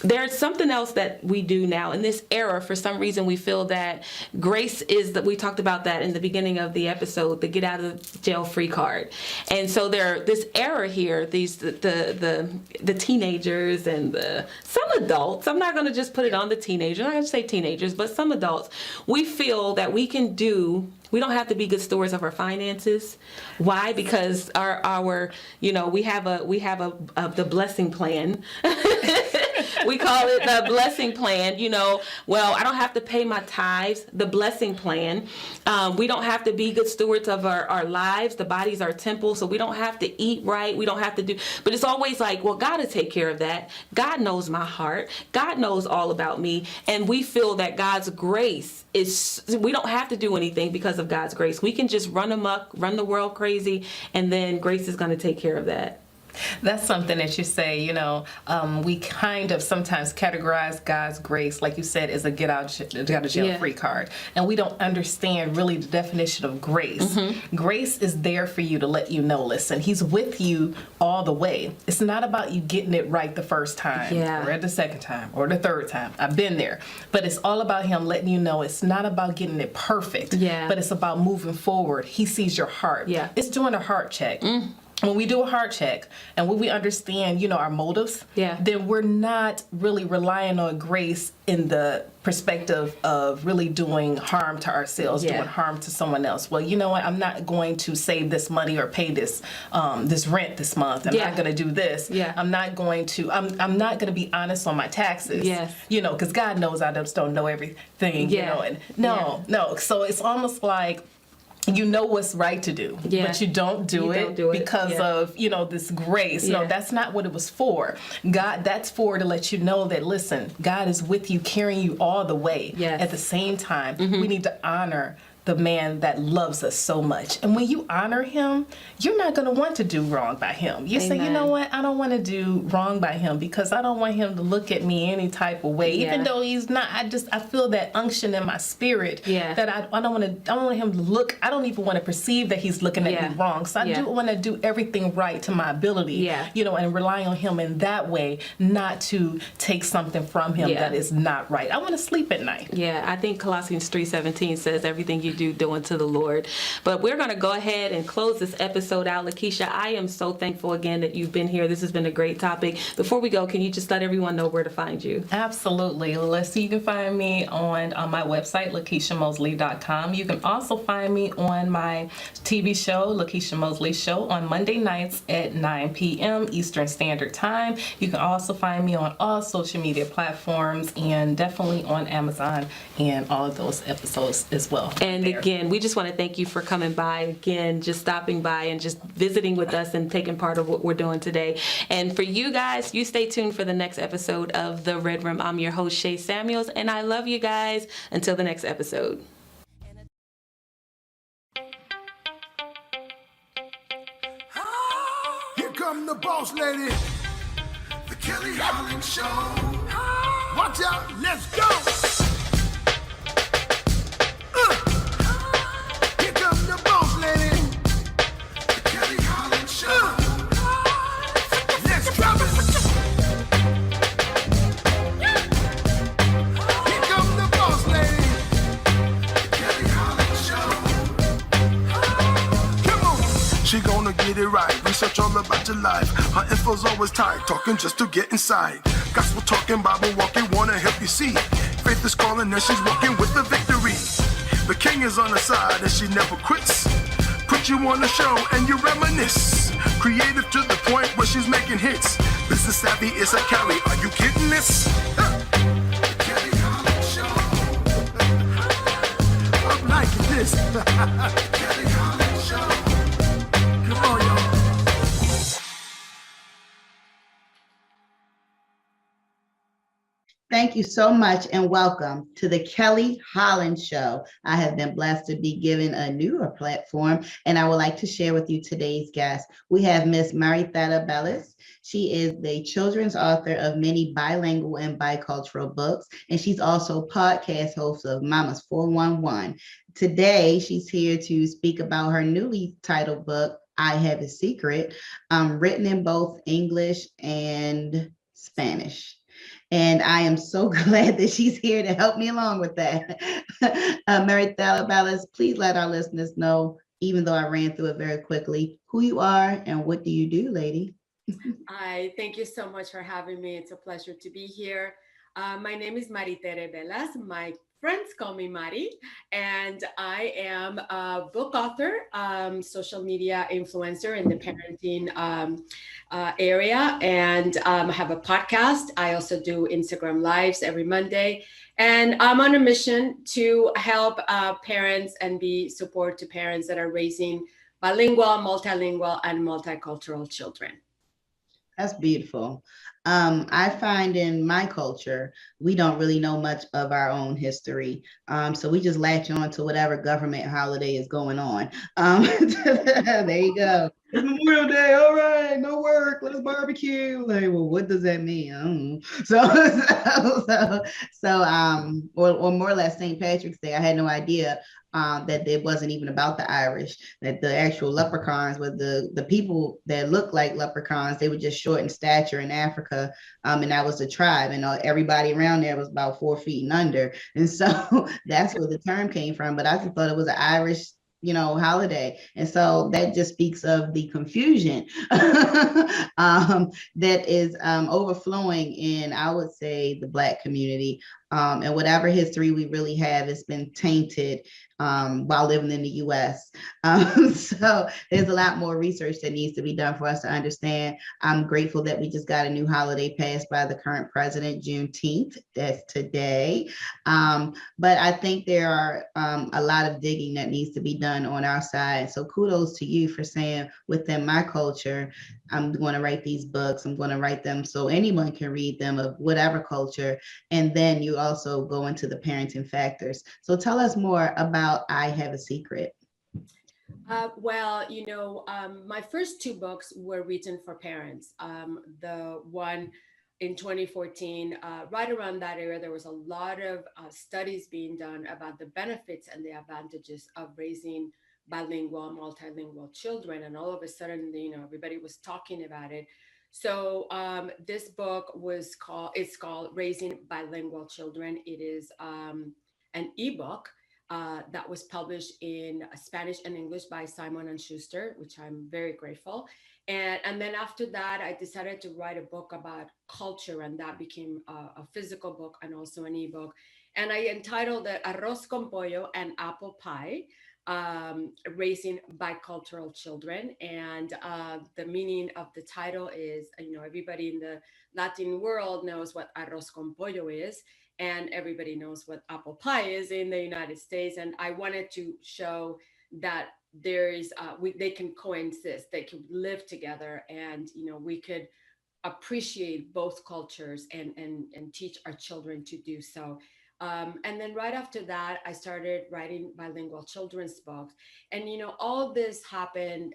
There's something else that we do now in this era. For some reason, we feel that grace is that we talked about that in the beginning of the episode, the get out of jail free card. And so this era here, the teenagers and some adults, I'm not going to just put it on the teenagers, I'm not going to say teenagers, but some adults, we feel that we don't have to be good stewards of our finances. Why? Because our we have the blessing plan. We call it the blessing plan. Well, I don't have to pay my tithes. The blessing plan. We don't have to be good stewards of our lives. The body's our temple, so we don't have to eat right. We don't have to do. But it's always like, well, God will take care of that. God knows my heart. God knows all about me, and we feel that God's grace we don't have to do anything because of God's grace. We can just run amok, run the world crazy, and then grace is going to take care of that. That's something that you say, we kind of sometimes categorize God's grace, like you said, as a get out of jail free card. And we don't understand really the definition of grace. Mm-hmm. Grace is there for you to let you know, listen, he's with you all the way. It's not about you getting it right the first time or the second time or the third time. I've been there. But it's all about him letting you know it's not about getting it perfect, but it's about moving forward. He sees your heart. Yeah. It's doing a heart check. Mm. When we do a heart check and when we understand, our motives, then we're not really relying on grace in the perspective of really doing harm to ourselves, doing harm to someone else. Well, you know what? I'm not going to save this money or pay this rent this month. I'm not going to do this. Yeah. I'm not going to be honest on my taxes. Yes. Because God knows I just don't know everything. And no. So it's almost like, you know what's right to do, but you don't do it because of, this grace. No, that's not what it was for. God, that's for to let you know that, listen, God is with you, carrying you all the way. Yes. At the same time, we need to honor the man that loves us so much. And when you honor him, you're not going to want to do wrong by him. You say, you know what? I don't want to do wrong by him because I don't want him to look at me any type of way, even though he's not. I feel that unction in my spirit that I don't want him to look. I don't even want to perceive that he's looking at me wrong. So I do want to do everything right to my ability, and rely on him in that way, not to take something from him that is not right. I want to sleep at night. Yeah, I think Colossians 3:17 says everything you do unto the Lord. But we're going to go ahead and close this episode out. Lakeisha, I am so thankful again that you've been here. This has been a great topic. Before we go, can you just let everyone know where to find you? Absolutely. You can find me on my website, LakeishaMosley.com. You can also find me on my TV show, Lakeisha Mosley Show, on Monday nights at 9 p.m. Eastern Standard Time. You can also find me on all social media platforms and definitely on Amazon and all of those episodes as well. And again, we just want to thank you for coming by, again, just stopping by and just visiting with us and taking part of what we're doing today. And for you guys, you stay tuned for the next episode of The Red Room. I'm your host, Shay Samuels, and I love you guys. Until the next episode. Here come the boss lady, the Kelly Holland Show. Watch out, let's go. Here comes the boss lady, the Kelly Holland Show. Let's drop it. Here comes the boss lady, the Kelly Holland Show. Come on. She gonna get it right. Research all about your life. Her info's always tight. Talking just to get inside. Gospel talking, Bible walking, wanna help you see. Faith is calling and she's walking with the victory. The king is on her side and she never quits. Put you on the show and you reminisce. Creative to the point where she's making hits. Business savvy is a Kelly. Are you kidding this? The Kelly Holland Show. I'm liking this. Kelly Holland Show. Come on, y'all. Thank you so much and welcome to the Kelly Holland Show. I have been blessed to be given a newer platform, and I would like to share with you today's guest. We have Miss Marietta Bellis. She is the children's author of many bilingual and bicultural books, and she's also podcast host of Mama's 411. Today, she's here to speak about her newly titled book, I Have a Secret, written in both English and Spanish. And I am so glad that she's here to help me along with that. Marietta Bellis, please let our listeners know, even though I ran through it very quickly, who you are and what do you do, lady? Hi, thank you so much for having me. It's a pleasure to be here. My name is Marietta Bellis. My friends call me Mari, and I am a book author, social media influencer in the parenting area, and I have a podcast. I also do Instagram Lives every Monday, and I'm on a mission to help parents and be support to parents that are raising bilingual, multilingual, and multicultural children. That's beautiful. I find in my culture, we don't really know much of our own history. So we just latch on to whatever government holiday is going on. There you go. It's Memorial Day. All right, no work. Let's barbecue. Like, well, what does that mean? I don't know. Or more or less St. Patrick's Day. I had no idea that it wasn't even about the Irish, that the actual leprechauns were the people that looked like leprechauns. They were just short in stature in Africa, and that was the tribe, and everybody around there was about 4 feet and under, and so that's where the term came from. But I just thought it was an Irish holiday. And so that just speaks of the confusion that is overflowing in, I would say, the Black community. And whatever history we really have has been tainted while living in the US. So there's a lot more research that needs to be done for us to understand. I'm grateful that we just got a new holiday passed by the current president, Juneteenth. That's today. But I think there are a lot of digging that needs to be done on our side. So kudos to you for saying, within my culture, I'm going to write these books. I'm going to write them so anyone can read them of whatever culture. And then you also go into the parenting factors. So tell us more about I Have a Secret. Well, my first 2 books were written for parents. The one in 2014, right around that era, there was a lot of studies being done about the benefits and the advantages of raising bilingual, multilingual children. And all of a sudden, everybody was talking about it. So this book it's called Raising Bilingual Children. It is an ebook that was published in Spanish and English by Simon & Schuster, which I'm very grateful. And then after that, I decided to write a book about culture, and that became a physical book and also an ebook. And I entitled it Arroz con Pollo and Apple Pie, Raising Bicultural Children. And the meaning of the title is, everybody in the Latin world knows what arroz con pollo is, and everybody knows what apple pie is in the United States. And I wanted to show that there is, they can coexist, they can live together, and we could appreciate both cultures and teach our children to do so. And then right after that, I started writing bilingual children's books. And, all this happened.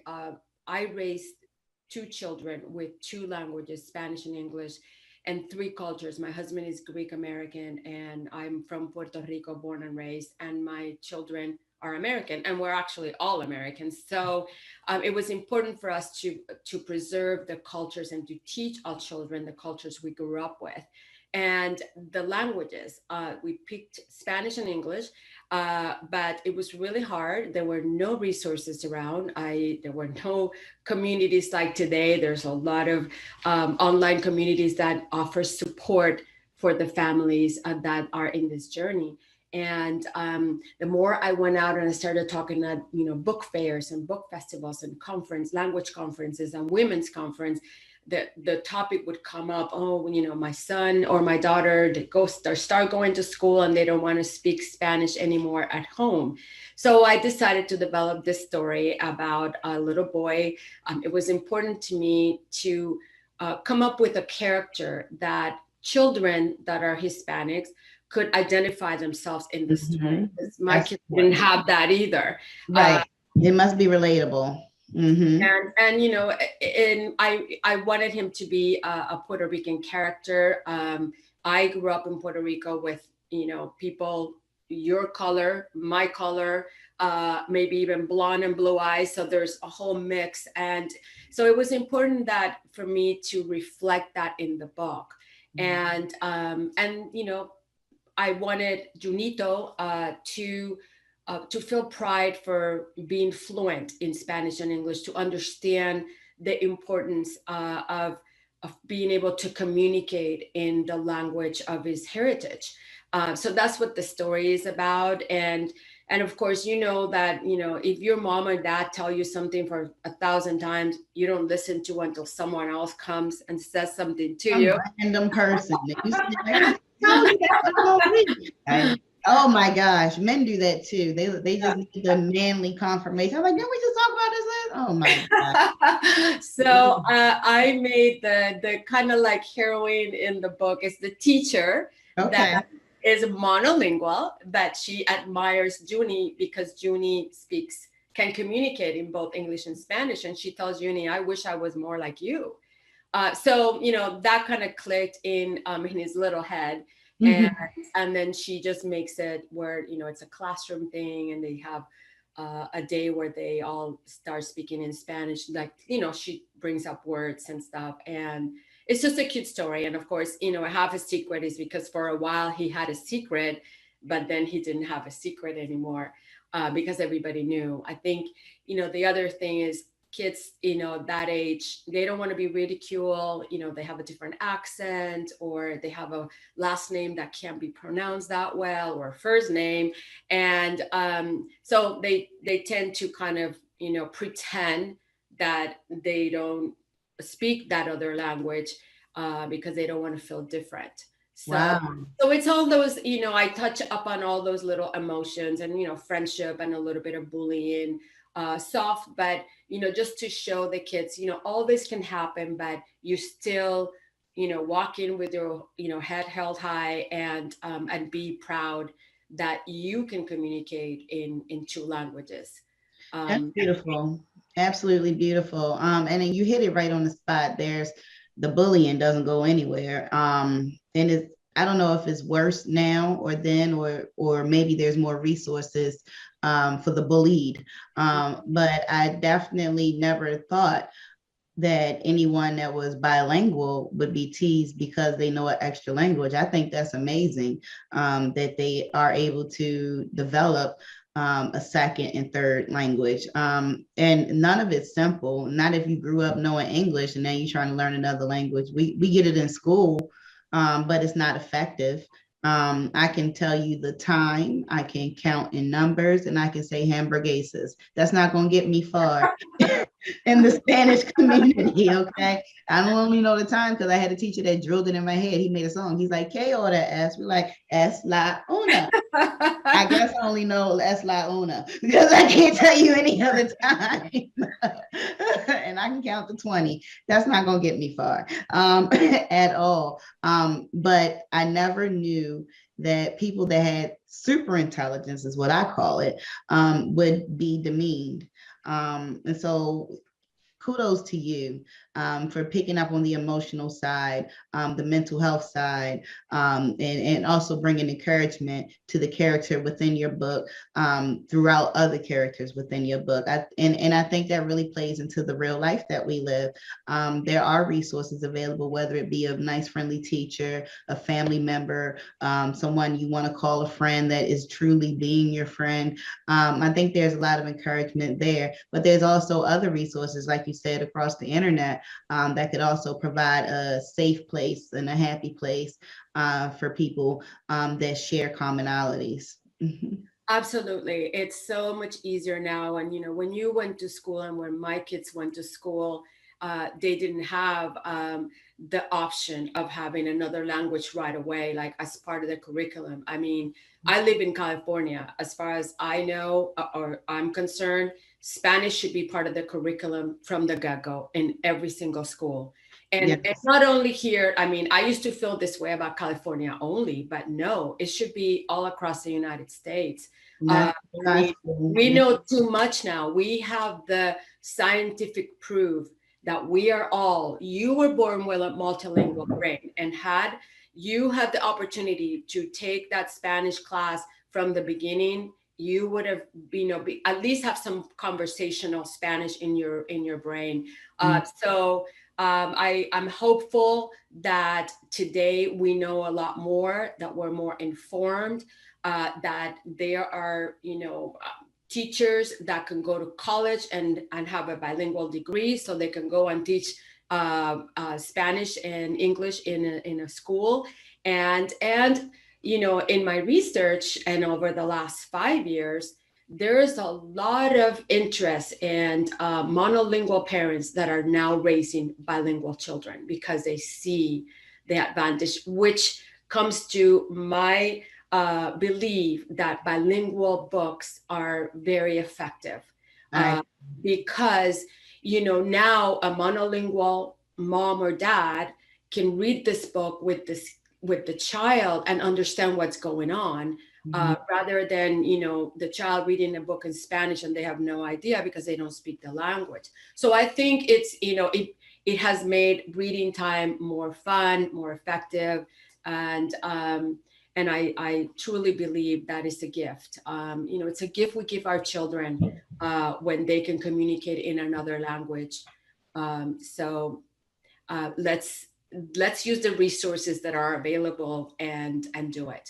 I raised 2 children with 2 languages, Spanish and English, and 3 cultures. My husband is Greek American, and I'm from Puerto Rico, born and raised, and my children are American, and we're actually all Americans. So it was important for us to preserve the cultures and to teach our children the cultures we grew up with. And the languages, we picked Spanish and English, but it was really hard. There were no resources around. There were no communities like today. There's a lot of online communities that offer support for the families that are in this journey. And the more I went out and I started talking at, book fairs and book festivals and language conferences and women's conference, the topic would come up. Oh, my son or my daughter, they start going to school and they don't want to speak Spanish anymore at home. So I decided to develop this story about a little boy. It was important to me to come up with a character that children that are Hispanics could identify themselves in the story. My kids didn't have that either. Right. It must be relatable. And you know, and I wanted him to be a Puerto Rican character. I grew up in Puerto Rico with, you know, people your color, my color, maybe even blonde and blue eyes. So there's a whole mix. And so it was important that for me to reflect that in the book. And you know, I wanted Junito to feel pride for being fluent in Spanish and English, to understand the importance of being able to communicate in the language of his heritage. So that's what the story is about. And of course, you know that, you know, if your mom or dad tell you something for 1,000 times, you don't listen to until someone else comes and says something to you. Random person. Oh my gosh, men do that too. They just need the manly confirmation. I'm like, didn't we just talk about this last? Oh my god. So I made the kind of like heroine in the book is the teacher that is monolingual, that she admires Junie because Junie can communicate in both English and Spanish, and she tells Junie, I wish I was more like you. So you know, that kind of clicked in his little head. And then she just makes it where, you know, it's a classroom thing, and they have a day where they all start speaking in Spanish. Like, you know, she brings up words and stuff, and it's just a cute story. And of course, you know, half a secret is because for a while he had a secret, but then he didn't have a secret anymore because everybody knew. I think, you know, the other thing is kids, you know, that age, they don't want to be ridiculed. You know, they have a different accent, or they have a last name that can't be pronounced that well, or a first name. And so they tend to kind of, you know, pretend that they don't speak that other language because they don't want to feel different. So, so it's all those, you know, I touch up on all those little emotions and, you know, friendship and a little bit of bullying, soft, but, you know, just to show the kids, you know, all this can happen, but you still, you know, walk in with your, you know, head held high and be proud that you can communicate in 2 languages. That's beautiful. Absolutely beautiful. And then you hit it right on the spot. There's the bullying doesn't go anywhere. And it's, I don't know if it's worse now or then, or maybe there's more resources for the bullied. But I definitely never thought that anyone that was bilingual would be teased because they know an extra language. I think that's amazing that they are able to develop a second and third language. And none of it's simple. Not if you grew up knowing English and now you're trying to learn another language. We get it in school, but it's not effective. I can tell you the time, I can count in numbers, and I can say hamburguesas. That's not going to get me far in the Spanish community, okay? I don't only know the time because I had a teacher that drilled it in my head. He made a song. He's like, ¿Qué hora es? We're like, es la una. I guess I only know es la una because I can't tell you any other time. And I can count to 20. That's not going to get me far at all. But I never knew that people that had super intelligence, is what I call it, would be demeaned. And so kudos to you for picking up on the emotional side, the mental health side, and also bringing encouragement to the character within your book throughout other characters within your book. And I think that really plays into the real life that we live. There are resources available, whether it be a nice, friendly teacher, a family member, someone you want to call a friend that is truly being your friend. I think there's a lot of encouragement there, but there's also other resources, like you said, across the internet that could also provide a safe place and a happy place for people that share commonalities. Absolutely. It's so much easier now. And, you know, when you went to school and when my kids went to school, they didn't have the option of having another language right away, like as part of the curriculum. I mean, I live in California. As far as I know, or I'm concerned, Spanish should be part of the curriculum from the get-go in every single school. And Yes. it's not only here. I mean, I used to feel this way about California only, but no, it should be all across the United States. We know too much now. We have the scientific proof that we are all, you were born with a multilingual brain, and you had the opportunity to take that Spanish class from the beginning, you would have, at least have some conversational Spanish in your brain. I'm hopeful that today we know a lot more, that we're more informed, that there are, teachers that can go to college and have a bilingual degree, so they can go and teach Spanish and English in a school. And in my research and over the last 5 years, there's a lot of interest and monolingual parents that are now raising bilingual children because they see the advantage, which comes to my belief that bilingual books are very effective because, now a monolingual mom or dad can read this book with the child and understand what's going on, rather than, the child reading a book in Spanish and they have no idea because they don't speak the language. So I think it's, it has made reading time more fun, more effective. And I truly believe that is a gift. It's a gift we give our children when they can communicate in another language. Let's use the resources that are available and do it.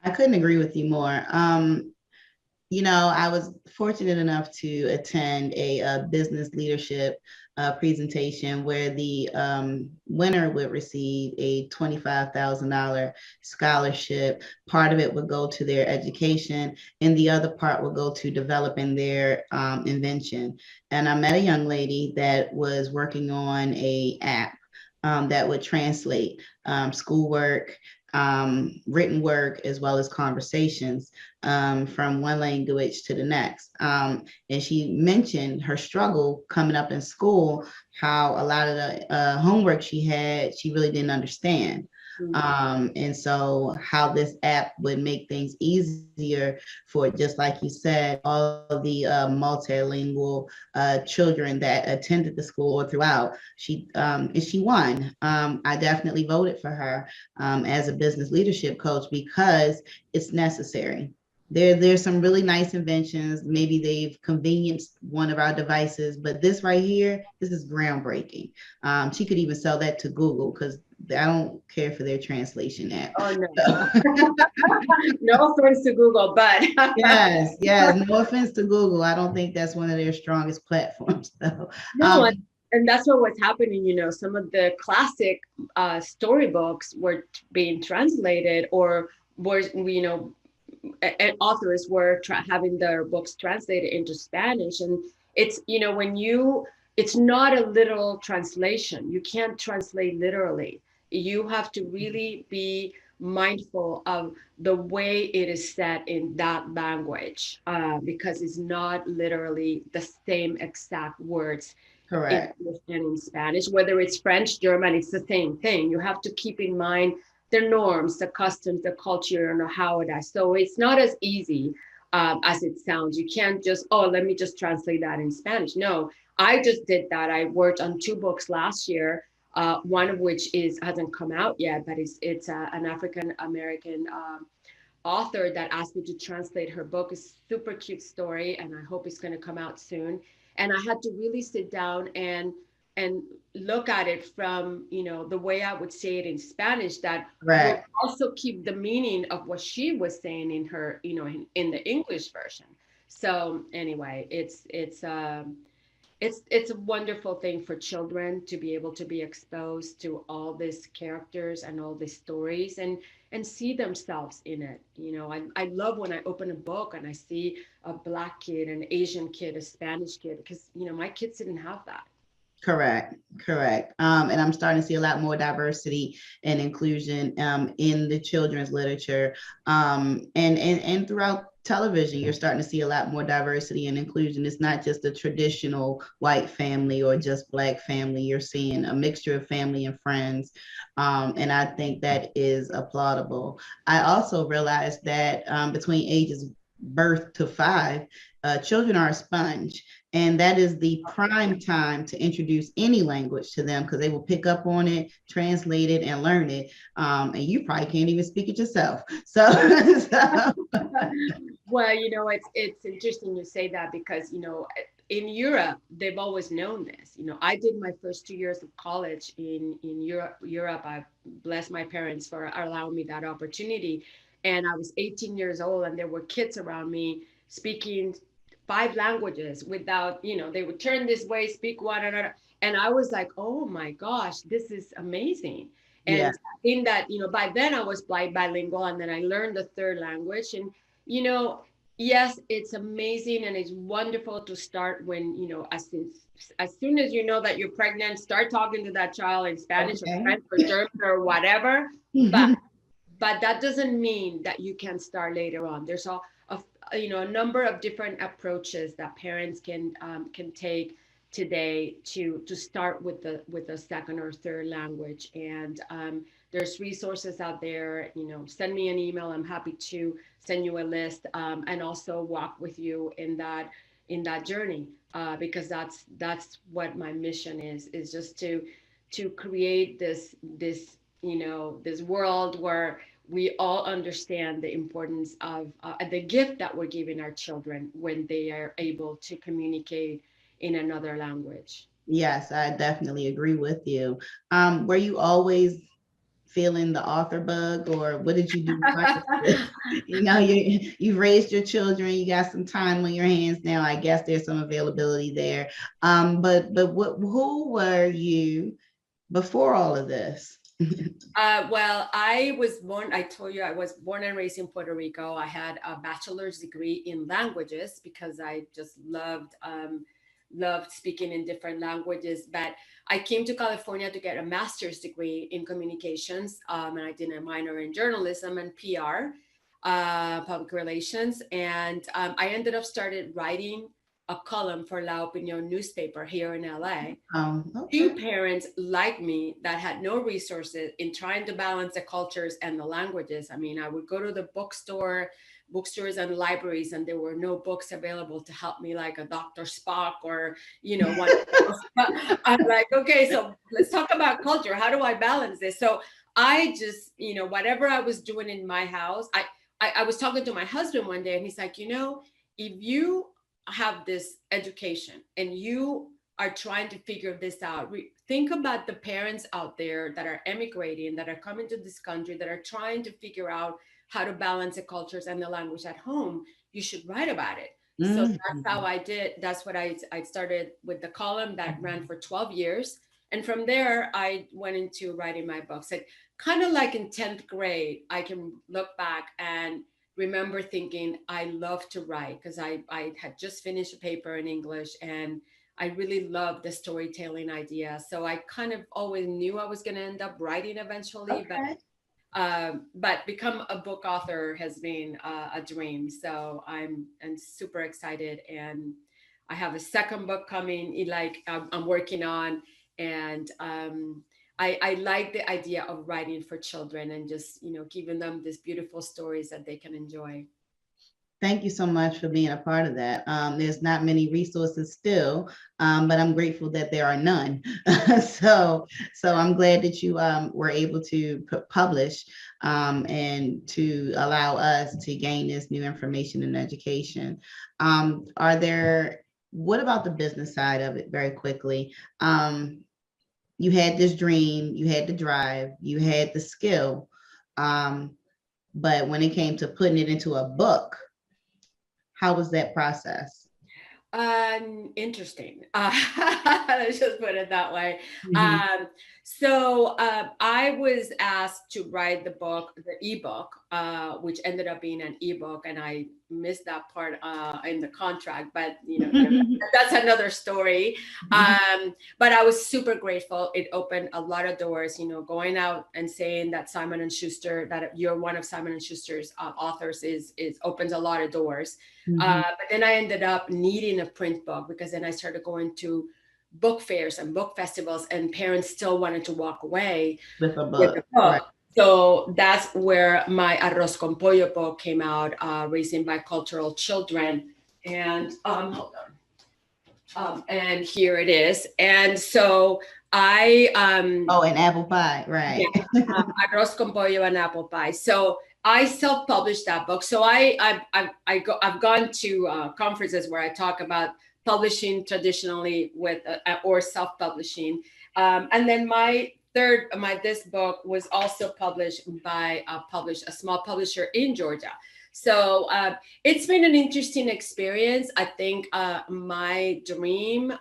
I couldn't agree with you more. I was fortunate enough to attend a business leadership presentation where the winner would receive a $25,000 scholarship. Part of it would go to their education, and the other part would go to developing their invention. And I met a young lady that was working on an app that would translate schoolwork, written work, as well as conversations from one language to the next. And she mentioned her struggle coming up in school, how a lot of the homework she had, she really didn't understand. And so how this app would make things easier for, just like you said, all of the multilingual children that attended the school or throughout. She won. I definitely voted for her as a business leadership coach because it's necessary. There's some really nice inventions. Maybe they've convenienced one of our devices, but this right here, this is groundbreaking. She could even sell that to Google because I don't care for their translation app. Oh, no. No offense to Google, but. yes, no offense to Google. I don't think that's one of their strongest platforms, though. No, and that's what was happening. Some of the classic storybooks were being translated, or were, and authors were having their books translated into Spanish. And it's, it's not a literal translation. You can't translate literally. You have to really be mindful of the way it is said in that language, because it's not literally the same exact words. Correct. In Spanish, whether it's French, German, it's the same thing. You have to keep in mind the norms, the customs, the culture, and how it is. So it's not as easy as it sounds. You can't just, let me just translate that in Spanish. No, I just did that. I worked on 2 books last year, one of which hasn't come out yet, but it's an African-American author that asked me to translate her book. It's a super cute story, and I hope it's going to come out soon. And I had to really sit down and look at it from, the way I would say it in Spanish, that would also keep the meaning of what she was saying in her, in the English version. So anyway, it's a wonderful thing for children to be able to be exposed to all these characters and all these stories and see themselves in it. I love when I open a book and I see a Black kid, an Asian kid, a Spanish kid, because, my kids didn't have that. Correct. And I'm starting to see a lot more diversity and inclusion in the children's literature and throughout television, you're starting to see a lot more diversity and inclusion. It's not just a traditional white family or just Black family. You're seeing a mixture of family and friends. And I think that is applaudable. I also realized that between ages birth to 5, children are a sponge. And that is the prime time to introduce any language to them because they will pick up on it, translate it, and learn it. And you probably can't even speak it yourself. So well, it's interesting you say that because, in Europe, they've always known this. I did my first 2 years of college in Europe. I bless my parents for allowing me that opportunity. And I was 18 years old and there were kids around me speaking 5 languages without, they would turn this way, speak one another. And I was like, oh my gosh, this is amazing. And yeah. In that, by then I was bilingual, and then I learned the 3rd language. And, yes, it's amazing and it's wonderful to start when, as soon as you know that you're pregnant, start talking to that child in Spanish or French or German or whatever. But that doesn't mean that you can start later on. There's a number of different approaches that parents can take today to start with the 2nd or 3rd language. And there's resources out there. Send me an email. I'm happy to send you a list and also walk with you in that journey because that's what my mission is just to create this world where we all understand the importance of the gift that we're giving our children when they are able to communicate in another language. Yes, I definitely agree with you. Were you always feeling the author bug, or what did you do? You've raised your children, you got some time on your hands now. I guess there's some availability there. But who were you before all of this? Well, I told you I was born and raised in Puerto Rico. I had a bachelor's degree in languages because I just loved speaking in different languages. But I came to California to get a master's degree in communications, and I did a minor in journalism and PR, public relations. And I ended up started writing a column for La Opinión newspaper here in LA. Okay. 2 parents like me that had no resources in trying to balance the cultures and the languages. I mean, I would go to the bookstores and libraries, and there were no books available to help me, like a Dr. Spock or, one. I'm like, okay, so let's talk about culture. How do I balance this? So I just, whatever I was doing in my house, I was talking to my husband one day, and he's like, if you have this education and you are trying to figure this out, think about the parents out there that are emigrating, that are coming to this country, that are trying to figure out how to balance the cultures and the language at home. You should write about it. So that's how I did. That's what I started with the column that ran for 12 years. And from there, I went into writing my books. Like, kind of like in 10th grade, I can look back and remember thinking I love to write because I had just finished a paper in English and I really loved the storytelling idea. So I kind of always knew I was going to end up writing eventually, but become a book author has been a dream. So I'm super excited, and I have a 2nd book coming, I'm working on, and I like the idea of writing for children and just, giving them these beautiful stories that they can enjoy. Thank you so much for being a part of that. There's not many resources still, but I'm grateful that there are none. So I'm glad that you were able to publish and to allow us to gain this new information and education. What about the business side of it very quickly? You had this dream, you had the drive, you had the skill, but when it came to putting it into a book, how was that process? Interesting. Let's just put it that way. So I was asked to write the book, the ebook, which ended up being an ebook, and I missed that part in the contract. But that's another story. But I was super grateful. It opened a lot of doors. Going out and saying that Simon and Schuster, that you're one of Simon and Schuster's authors, is opens a lot of doors. But then I ended up needing a print book, because then I started going to book fairs and book festivals, and parents still wanted to walk away with a book. Right. So that's where my Arroz con Pollo book came out, Raising Bicultural Children. And hold on. And here it is. And so I and apple pie, right? Yeah, Arroz con Pollo and apple pie. So I self-published that book. So I've gone to conferences where I talk about publishing traditionally with or self-publishing, and then this book was also published by a small publisher in Georgia. So it's been an interesting experience. I think my dream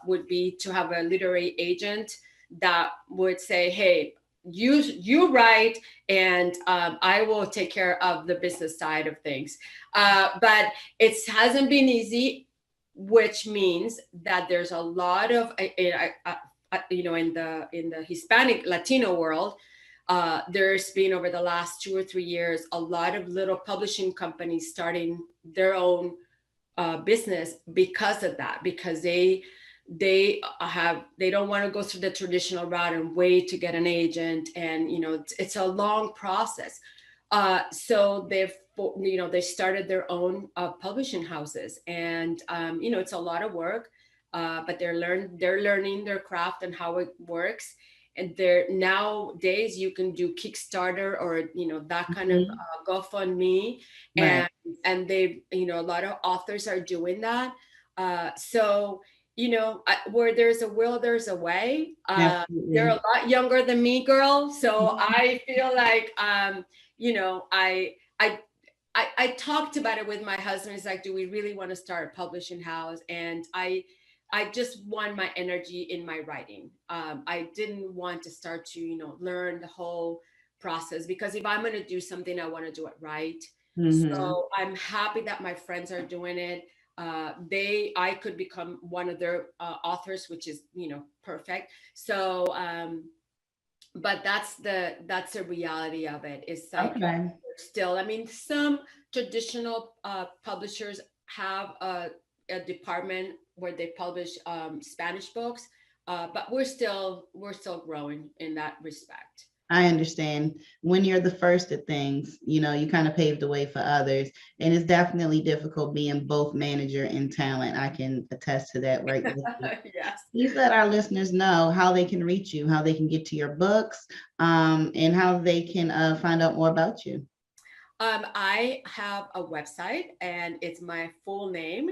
would be to have a literary agent that would say, hey, you write, and I will take care of the business side of things. But it hasn't been easy, which means that there's a lot of, in the Hispanic Latino world, there's been, over the last 2 or 3 years, a lot of little publishing companies starting their own business because of that, because they don't want to go through the traditional route and wait to get an agent, and it's a long process. So they started their own publishing houses, and it's a lot of work, but they're learning their craft and how it works. And nowadays you can do Kickstarter or that kind of GoFundMe, right. and they a lot of authors are doing that. So where there's a will, there's a way. They're a lot younger than me, girl. So I feel like I talked about it with my husband. He's like, do we really want to start a publishing house? And I just want my energy in my writing. I didn't want to start to, learn the whole process, because if I'm going to do something, I want to do it right. So I'm happy that my friends are doing it. I could become one of their authors, which is, perfect. So, but that's the reality of it. Is like, okay. Still, some traditional publishers have a department where they publish Spanish books, but we're still growing in that respect. I understand. When you're the first at things, you kind of paved the way for others. And it's definitely difficult being both manager and talent. I can attest to that right now. Yes. Please let our listeners know how they can reach you, how they can get to your books, and how they can find out more about you. I have a website, and it's my full name,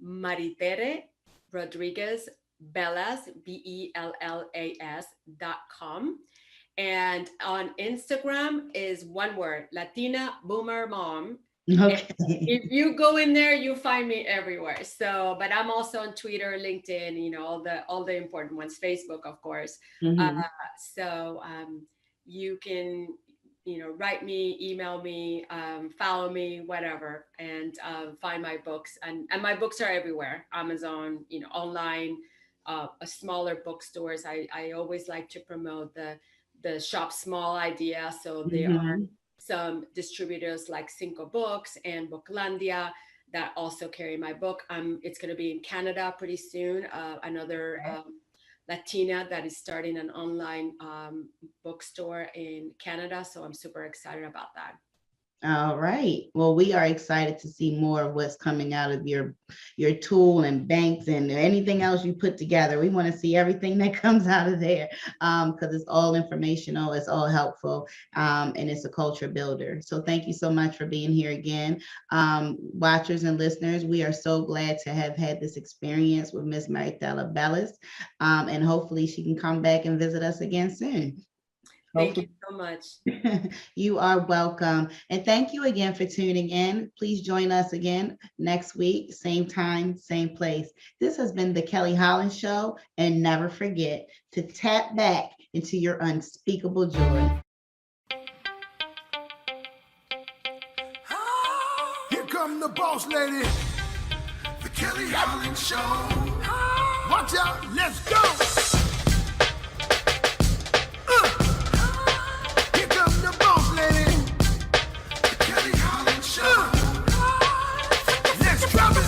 Maritere Rodriguez Bellas, BELLAS.com. And on Instagram is one word, Latina Boomer Mom. Okay. If you go in there, you find me everywhere. So, but I'm also on Twitter, LinkedIn, all the important ones, Facebook, of course. So you can, write me, email me, follow me, whatever, and find my books. And my books are everywhere, Amazon, online, smaller bookstores. I always like to promote the shop small idea. So there are some distributors like Cinco Books and Booklandia that also carry my book. It's going to be in Canada pretty soon. Another Latina that is starting an online bookstore in Canada. So I'm super excited about that. All right. Well, we are excited to see more of what's coming out of your tool and banks and anything else you put together. We want to see everything that comes out of there, because it's all informational, it's all helpful, and it's a culture builder. So thank you so much for being here again. Watchers and listeners, we are so glad to have had this experience with Miss Maritela Bellas, and hopefully she can come back and visit us again soon. Thank you so much. You are welcome. And thank you again for tuning in. Please join us again next week, same time, same place. This has been the Kelly Holland Show. And never forget to tap back into your unspeakable joy. Here come the boss lady, the Kelly Holland Show. Watch out, let's go. Here come the boss lady, the Kelly Holland Show. Let's drop it.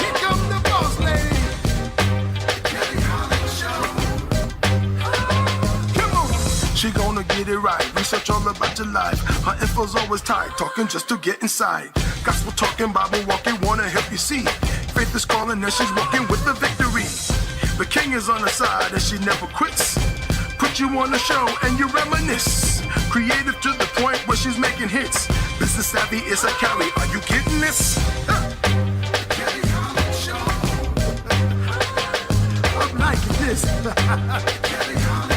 Here come the boss lady, the Kelly Holland Show. Come on, she gonna get it right. Research all about your life. Her info's always tight, talking just to get inside. Gospel talking, Bible walking, wanna help you see. Faith is calling and she's walking with the victory. The king is on her side and she never quits. Put you on the show and you reminisce. Creative to the point where she's making hits. Business savvy is a Kelly, are you getting this? Kelly Holland Show. I'm liking this. Kelly Holland.